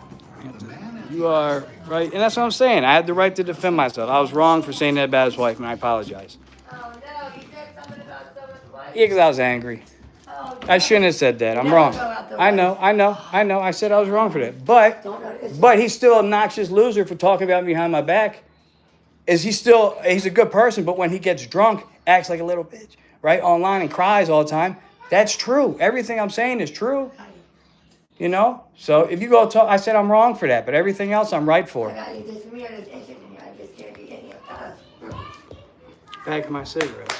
You are right. And that's what I'm saying. I had the right to defend myself. I was wrong for saying that about his wife, and I apologize. Oh no, you said something about someone's wife. Yeah, because I was angry. Oh, no. I shouldn't have said that. I'm Never wrong. go out the I way. know. I said I was wrong for that. But he's still an obnoxious loser for talking about me behind my back. He's a good person, but when he gets drunk, acts like a little bitch, right? Online and cries all the time. That's true. Everything I'm saying is true. You know? So if you go talk, I said I'm wrong for that, but everything else I'm right for. I got you this mirror attention and I just can't get any of that. Back of my cigarettes.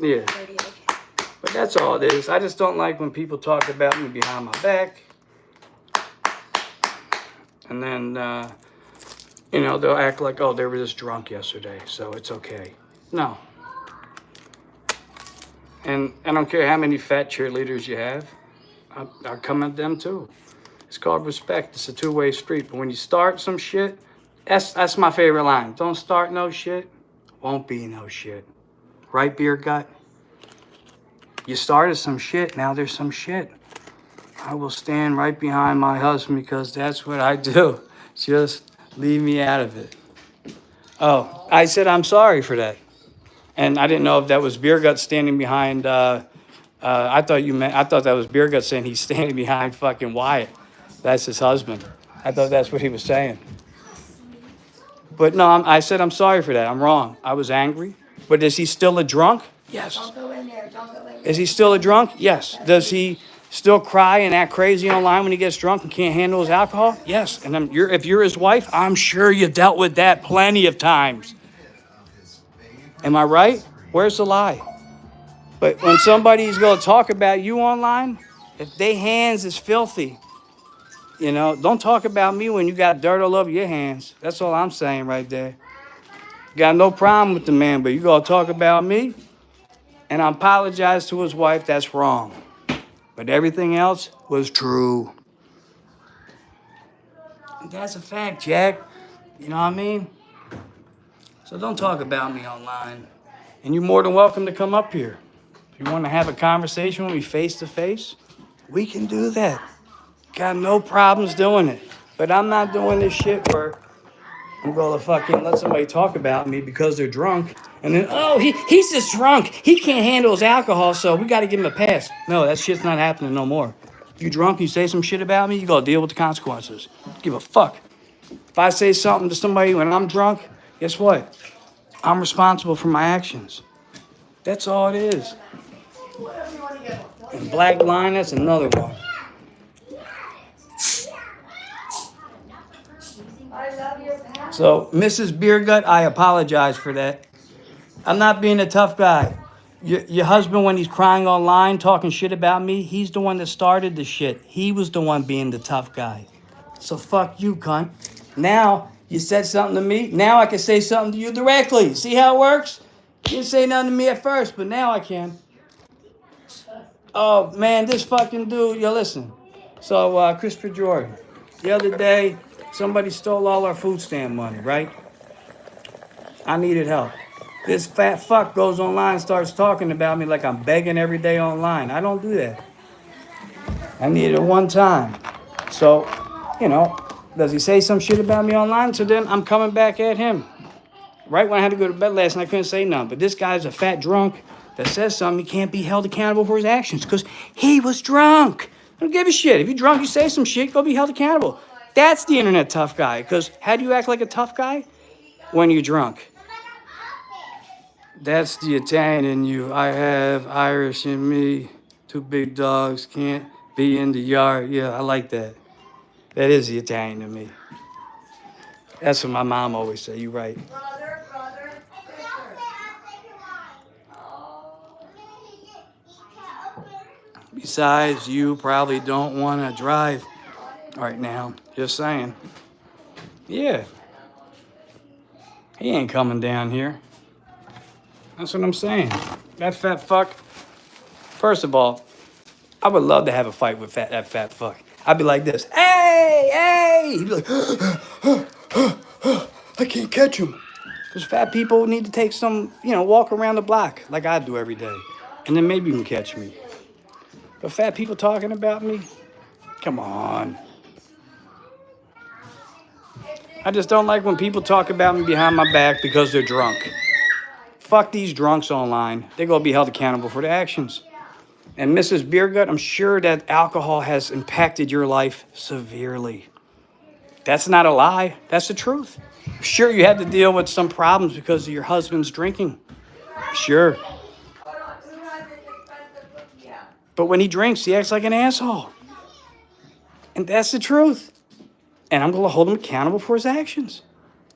Yeah. But that's all it is. I just don't like when people talk about me behind my back. And then, they'll act like, oh, they were just drunk yesterday, so it's okay. No. And I don't care how many fat cheerleaders you have. I'll come at them too. It's called respect. It's a two-way street. But when you start some shit, that's my favorite line. Don't start no shit, won't be no shit. Right, Beer Gut? You started some shit, now there's some shit. I will stand right behind my husband because that's what I do. Just leave me out of it. Oh, I said I'm sorry for that. And I didn't know if that was Beer Gut standing behind, I thought that was Beer Gut saying he's standing behind fucking Wyatt. That's his husband. I thought that's what he was saying. But no, I said I'm sorry for that. I'm wrong. I was angry. But is he still a drunk? Yes. Don't go in there. Don't go in there. Is he still a drunk? Yes. Does he still cry and act crazy online when he gets drunk and can't handle his alcohol? Yes. And if you're his wife, I'm sure you dealt with that plenty of times. Am I right? Where's the lie? But when somebody's going to talk about you online, if their hands is filthy, don't talk about me when you got dirt all over your hands. That's all I'm saying right there. Got no problem with the man, but you going to talk about me? And I apologize to his wife. That's wrong. But everything else was true. That's a fact, Jack. You know what I mean? So don't talk about me online. And you're more than welcome to come up here. If you want to have a conversation with me face to face, we can do that. Got no problems doing it. But I'm not doing this shit where I'm going to fucking let somebody talk about me because they're drunk. And then, oh, he's just drunk. He can't handle his alcohol, so we got to give him a pass. No, that shit's not happening no more. If you drunk, you say some shit about me, you got to deal with the consequences. Give a fuck. If I say something to somebody when I'm drunk, guess what? I'm responsible for my actions. That's all it is. And Black Line, that's another one. So, Mrs. Beer Gut, I apologize for that. I'm not being a tough guy. Your husband, when he's crying online, talking shit about me, he's the one that started the shit. He was the one being the tough guy. So fuck you, cunt. Now, you said something to me. Now I can say something to you directly. See how it works? You didn't say nothing to me at first, but now I can. Oh, man, this fucking dude. Yo, listen. So, Christopher Jordan. The other day, somebody stole all our food stamp money, right? I needed help. This fat fuck goes online and starts talking about me like I'm begging every day online. I don't do that. I needed it one time. So, Does he say some shit about me online? So then I'm coming back at him. Right when I had to go to bed last night, I couldn't say nothing. But this guy's a fat drunk that says something. He can't be held accountable for his actions because he was drunk. I don't give a shit. If you're drunk, you say some shit, go be held accountable. That's the internet tough guy. Because how do you act like a tough guy? When you're drunk. That's the Italian in you. I have Irish in me. Two big dogs can't be in the yard. Yeah, I like that. That is the Italian in me. That's what my mom always say. You're right. Brother, sister. Besides, you probably don't want to drive right now. Just saying. Yeah. He ain't coming down here. That's what I'm saying. That fat fuck. First of all, I would love to have a fight with that fat fuck. I'd be like this. Hey, hey. He'd be like, I can't catch him. Because fat people need to take some, walk around the block like I do every day. And then maybe you can catch me. But fat people talking about me? Come on. I just don't like when people talk about me behind my back because they're drunk. Fuck these drunks online. They're going to be held accountable for their actions. And Mrs. Beergut, I'm sure that alcohol has impacted your life severely. That's not a lie. That's the truth. Sure, you had to deal with some problems because of your husband's drinking. Sure. But when he drinks, he acts like an asshole. And that's the truth. And I'm going to hold him accountable for his actions.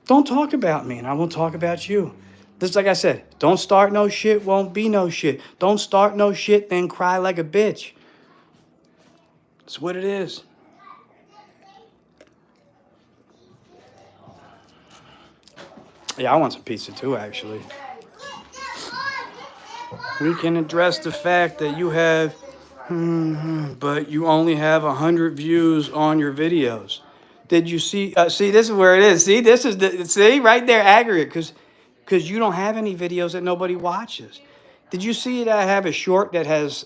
Don't talk about me, and I won't talk about you. Just like I said, don't start no shit, won't be no shit. Don't start no shit, then cry like a bitch. That's what it is. Yeah, I want some pizza too, actually. We can address the fact that you have, but you only have 100 views on your videos. Did you see? See, this is where it is. See, this is see right there, aggregate, because you don't have any videos that nobody watches. Did you see that I have a short that has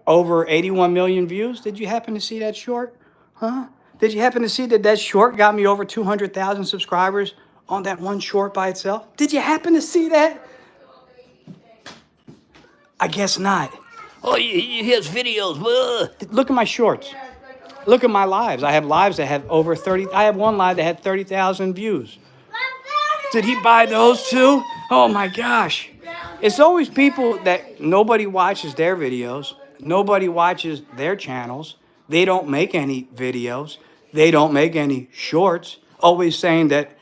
over 81 million views? Did you happen to see that short? Huh? Did you happen to see that short got me over 200,000 subscribers on that one short by itself? Did you happen to see that? I guess not. Oh, he has videos. Look at my shorts. Look at my lives. I have lives that have over 30. I have one live that had 30,000 views. Did he buy those too? Oh my gosh. It's always people that nobody watches their videos. Nobody watches their channels. They don't make any videos. They don't make any shorts. Always saying that,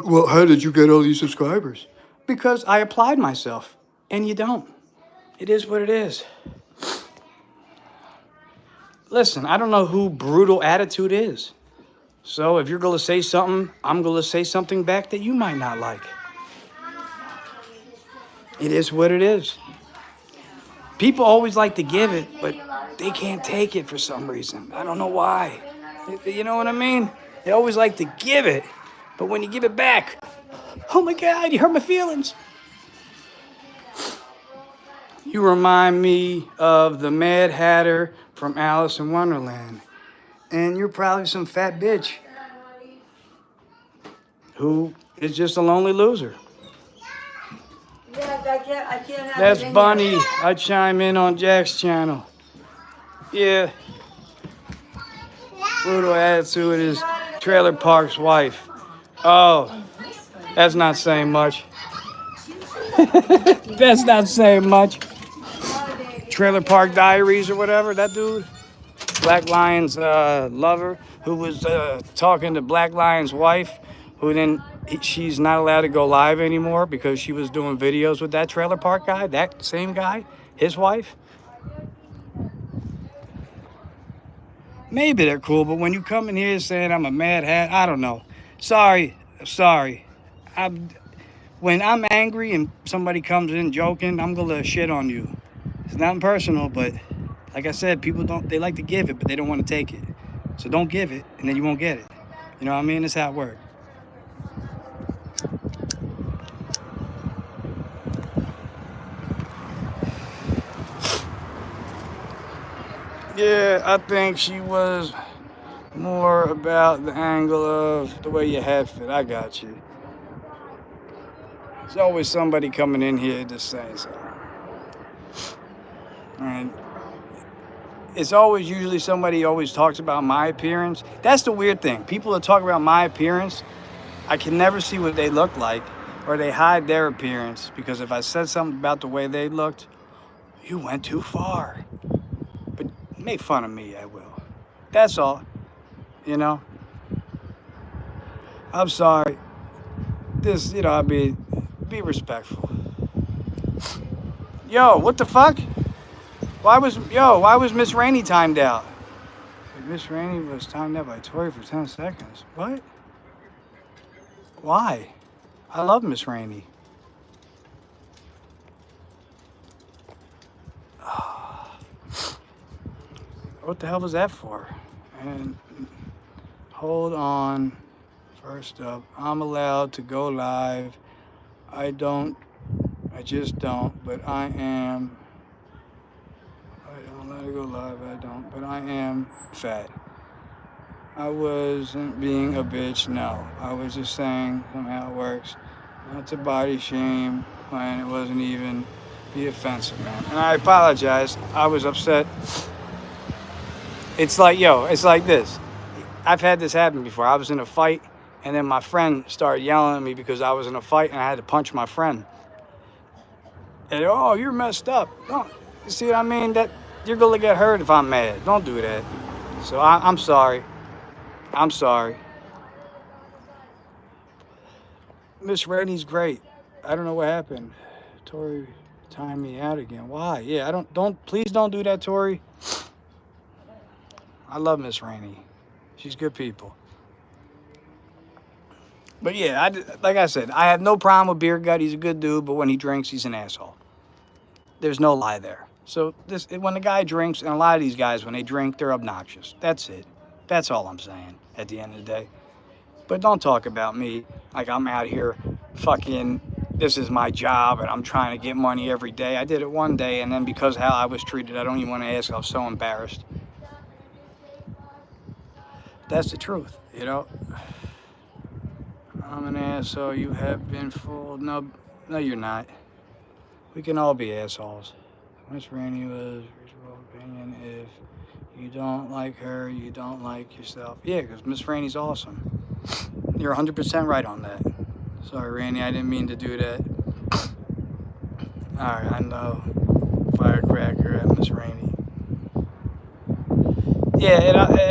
well, how did you get all these subscribers? Because I applied myself. And you don't. It is what it is. Listen, I don't know who Brutal Attitude is. So if you're going to say something, I'm going to say something back that you might not like. It is what it is. People always like to give it, but they can't take it for some reason. I don't know why. You know what I mean? They always like to give it, but when you give it back, oh my God, you hurt my feelings. You remind me of the Mad Hatter from Alice in Wonderland. And you're probably some fat bitch who is just a lonely loser. Yes, I can't have That's it in Bunny. here. I chime in on Jack's channel. Yeah. Brutal Attitude is Trailer Park's wife. Oh, that's not saying much. That's not saying much. Trailer Park Diaries or whatever, that dude. Black Lion's lover who was talking to Black Lion's wife, who then she's not allowed to go live anymore because she was doing videos with that Trailer Park guy, that same guy, his wife. Maybe they're cool, but when you come in here saying I'm a mad hat, I don't know. Sorry. When I'm angry and somebody comes in joking, I'm gonna shit on you. It's not personal, but like I said, people they like to give it, but they don't want to take it. So don't give it, and then you won't get it. You know what I mean? That's how it works. Yeah, I think she was more about the angle of the way your head fit. I got you. There's always somebody coming in here just saying something. And it's always usually somebody always talks about my appearance. That's the weird thing. People that talk about my appearance, I can never see what they look like, or they hide their appearance, because if I said something about the way they looked, you went too far. But make fun of me, I will. That's all. You know? I'm sorry. This, I mean, be respectful. Yo, what the fuck? Why was Miss Rainey timed out? Miss Rainey was timed out by Tori for 10 seconds. What? Why? I love Miss Rainey. What the hell was that for? And hold on. First up, I'm allowed to go live. I just don't, but I am. I don't let it go live, but I am fat. I wasn't being a bitch, no. I was just saying somehow it works. Not to body shame when it wasn't even be offensive, man. And I apologize. I was upset. It's like this. I've had this happen before. I was in a fight, and then my friend started yelling at me because I was in a fight, and I had to punch my friend. And, oh, you're messed up. Don't, you see what I mean? That you're going to get hurt if I'm mad. Don't do that. So I'm sorry. I'm sorry. Miss Rainey's great. I don't know what happened. Tori timed me out again. Why? Yeah, please don't do that, Tori. I love Miss Rainey. She's good people. But yeah, like I said, I have no problem with Beer Gut. He's a good dude, but when he drinks, he's an asshole. There's no lie there. So when the guy drinks, and a lot of these guys, when they drink, they're obnoxious. That's it. That's all I'm saying at the end of the day. But don't talk about me like I'm out here fucking, this is my job and I'm trying to get money every day. I did it one day, and then because of how I was treated, I don't even want to ask. I was so embarrassed. That's the truth, I'm an asshole. You have been fooled. No, you're not. We can all be assholes. Miss Rainey was reasonable opinion. If you don't like her, you don't like yourself. Yeah, because Miss Rainey's awesome. You're 100% right on that. Sorry, Rainey, I didn't mean to do that. All right, I know. Firecracker at Miss Rainey. Yeah,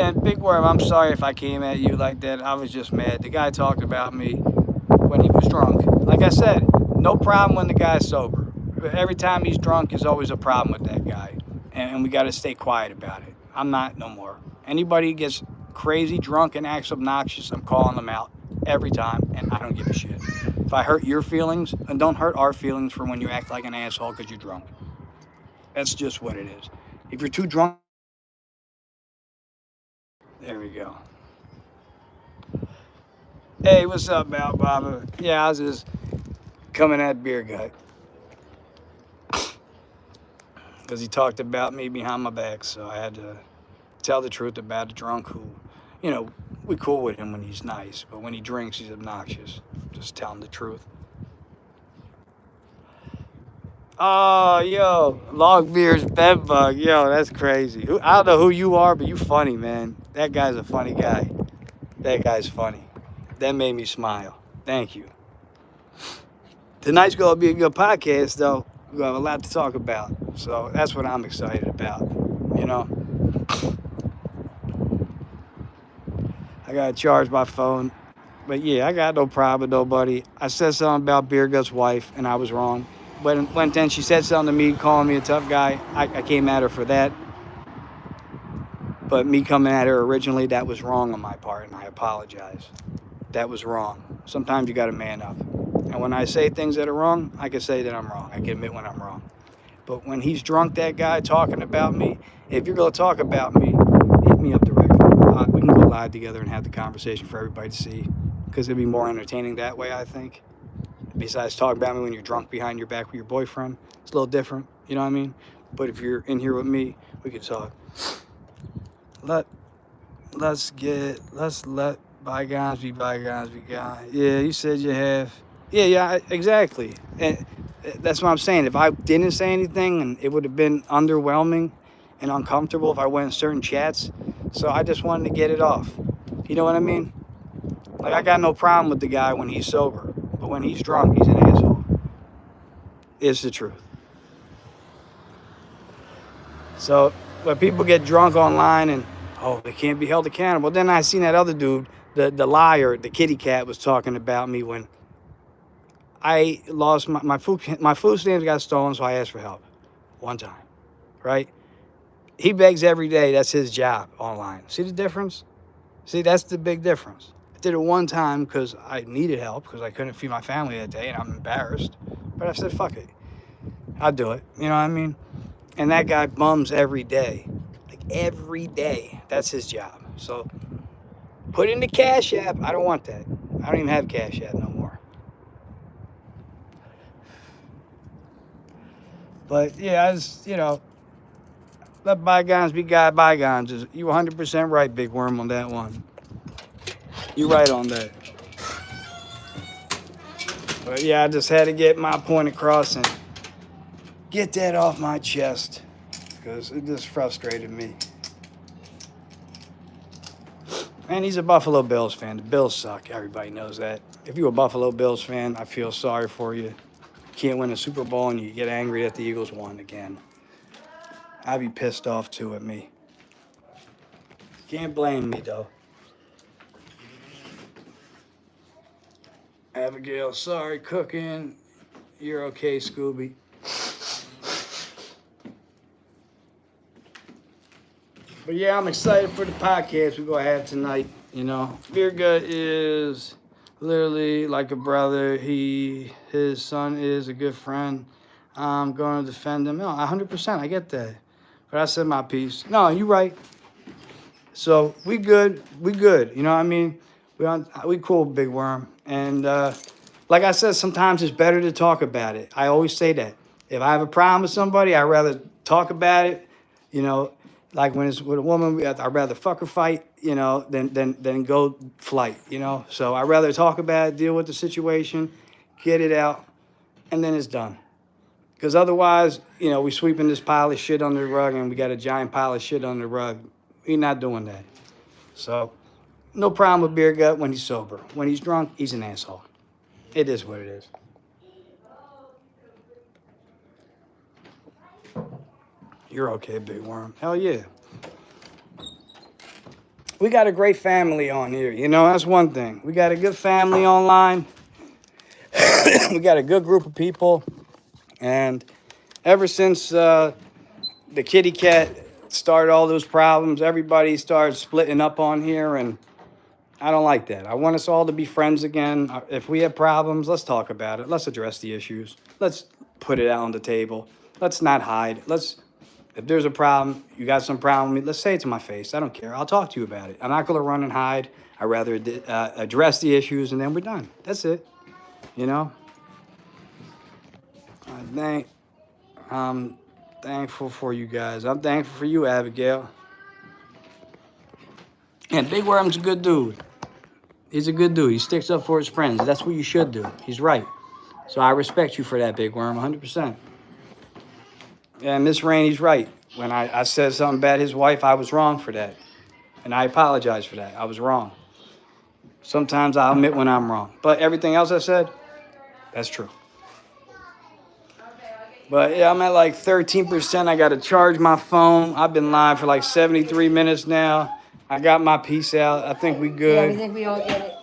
and Big Worm, I'm sorry if I came at you like that. I was just mad. The guy talked about me when he was drunk. Like I said, no problem when the guy's sober. But every time he's drunk, there's always a problem with that guy. And we got to stay quiet about it. I'm not no more. Anybody gets crazy drunk and acts obnoxious, I'm calling them out every time, and I don't give a shit. If I hurt your feelings, then don't hurt our feelings for when you act like an asshole because you're drunk. That's just what it is. If you're too drunk, there we go. Hey, what's up, Mal Baba? Yeah, I was just coming at Beer Gut. Because he talked about me behind my back, so I had to tell the truth about a drunk who, we cool with him when he's nice, but when he drinks, he's obnoxious. Just telling the truth. Oh, yo, Long Beer's Bedbug. Yo, that's crazy. I don't know who you are, but you funny, man. That guy's a funny guy. That guy's funny. That made me smile. Thank you. Tonight's going to be a good podcast, though. We have a lot to talk about. So that's what I'm excited about, I got to charge my phone. But yeah, I got no problem with nobody. I said something about Beer Gut's wife, and I was wrong. When then she said something to me, calling me a tough guy, I came at her for that. But me coming at her originally, that was wrong on my part, and I apologize. That was wrong. Sometimes you got to man up. And when I say things that are wrong, I can say that I'm wrong. I can admit when I'm wrong. But when he's drunk, that guy talking about me, if you're going to talk about me, hit me up directly. We can go live together and have the conversation for everybody to see, because it'd be more entertaining that way, I think. Besides talking about me when you're drunk behind your back with your boyfriend, it's a little different, you know what I mean? But if you're in here with me, we could talk. Let let's let bygones be bygones be bygones. Yeah, you said you have. Yeah, exactly. And that's what I'm saying. If I didn't say anything, and it would have been underwhelming and uncomfortable if I went in certain chats. So I just wanted to get it off. You know what I mean? Like I got no problem with the guy when he's sober, but when he's drunk, he's an asshole. It's the truth. So when people get drunk online and they can't be held accountable, then I seen that other dude, the liar, the kitty cat, was talking about me when I lost my food stamps got stolen, so I asked for help one time, right? He begs every day. That's his job online. See the difference? See, that's the big difference. I did it one time because I needed help because I couldn't feed my family that day and I'm embarrassed. But I said, fuck it. I'll do it. You know what I mean? And that guy bums every day. Like every day. That's his job. So put in the Cash App. I don't want that. I don't even have Cash App no more. But yeah, I just, let bygones be bygones. You 100% right, Big Worm, on that one. You're right on that. But yeah, I just had to get my point across and get that off my chest because it just frustrated me. And he's a Buffalo Bills fan. The Bills suck. Everybody knows that. If you're a Buffalo Bills fan, I feel sorry for you. Can't win a Super Bowl and you get angry that the Eagles won again. I'd be pissed off too at me. Can't blame me though. Abigail, sorry, cooking. You're okay, Scooby. But yeah, I'm excited for the podcast we're going to have tonight. Beer Gut is literally like a brother. His son is a good friend. I'm going to defend him. No, 100%, I get that. But I said my piece. No, you're right. So we good. You know what I mean? We cool, Big Worm. And like I said, sometimes it's better to talk about it. I always say that. If I have a problem with somebody, I'd rather talk about it. Like when it's with a woman, I'd rather fuck or fight, than go flight, So I'd rather talk about it, deal with the situation, get it out, and then it's done. Because otherwise, we sweeping this pile of shit under the rug and we got a giant pile of shit under the rug. We're not doing that. So no problem with Beer Gut when he's sober. When he's drunk, he's an asshole. It is what it is. You're okay, Big Worm. Hell yeah. We got a great family on here. That's one thing. We got a good family online. We got a good group of people. And ever since the kitty cat started all those problems, everybody started splitting up on here. And I don't like that. I want us all to be friends again. If we have problems, let's talk about it. Let's address the issues. Let's put it out on the table. Let's not hide. If there's a problem, you got some problem with me, let's say it to my face. I don't care. I'll talk to you about it. I'm not going to run and hide. I'd rather address the issues and then we're done. That's it. I'm thankful for you guys. I'm thankful for you, Abigail. And Big Worm's a good dude. He's a good dude. He sticks up for his friends. That's what you should do. He's right. So I respect you for that, Big Worm, 100%. And Miss Rainey's right. When I said something about his wife, I was wrong for that. And I apologize for that. I was wrong. Sometimes I'll admit when I'm wrong. But everything else I said, that's true. But yeah, I'm at like 13%. I got to charge my phone. I've been live for like 73 minutes now. I got my piece out. I think we good. Yeah, I think we all get it.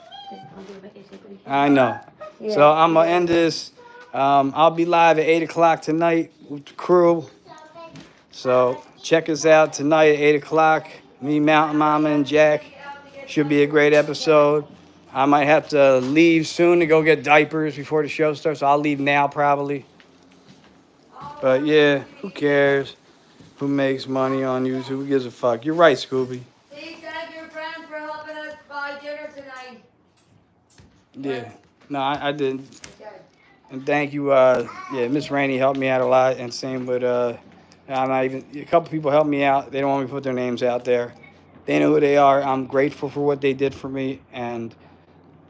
I know. Yeah. So I'm going to end this. I'll be live at 8 o'clock tonight with the crew. So check us out tonight at 8 o'clock. Me, Mountain Mama, and Jack. Should be a great episode. I might have to leave soon to go get diapers before the show starts. So I'll leave now probably. But yeah, who cares? Who makes money on YouTube? Who gives a fuck? You're right, Scooby. Please thank your friend for helping us buy dinner tonight. Yeah. No, I didn't. And thank you, Miss Rainey helped me out a lot, and same with, a couple people helped me out. They don't want me to put their names out there. They know who they are. I'm grateful for what they did for me, and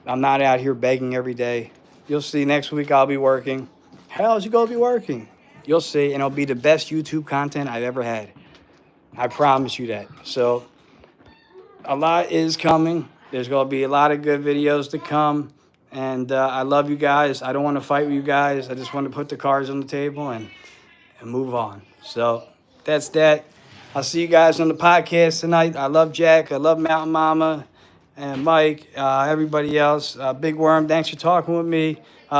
I'm not out here begging every day. You'll see next week I'll be working. How's you gonna be working? You'll see, and it'll be the best YouTube content I've ever had. I promise you that. So a lot is coming. There's gonna be a lot of good videos to come, and I love you guys. I don't want to fight with you guys. I just want to put the cards on the table and move on. So that's that. I'll see you guys on the podcast tonight. I love Jack. I love Mountain Mama and Mike, everybody else. Big Worm, thanks for talking with me.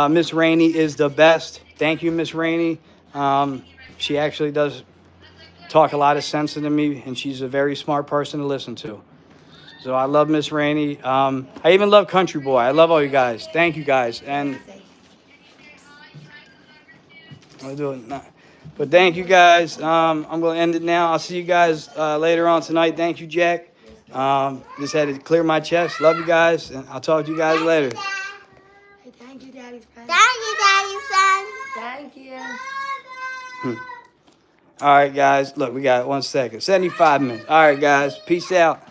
Miss Rainey is the best. Thank you, Miss Rainey. She actually does talk a lot of sense into me, and she's a very smart person to listen to. So I love Miss Rainey. I even love Country Boy. I love all you guys. Thank you guys. And I'll do it now. But thank you guys. I'm going to end it now. I'll see you guys later on tonight. Thank you, Jack. Just had to clear my chest. Love you guys, and I'll talk to you guys later. Thank you, Daddy's friend. Thank you, Daddy, son. Thank you. All right, guys. Look, we got 1 second. 75 minutes. All right, guys. Peace out.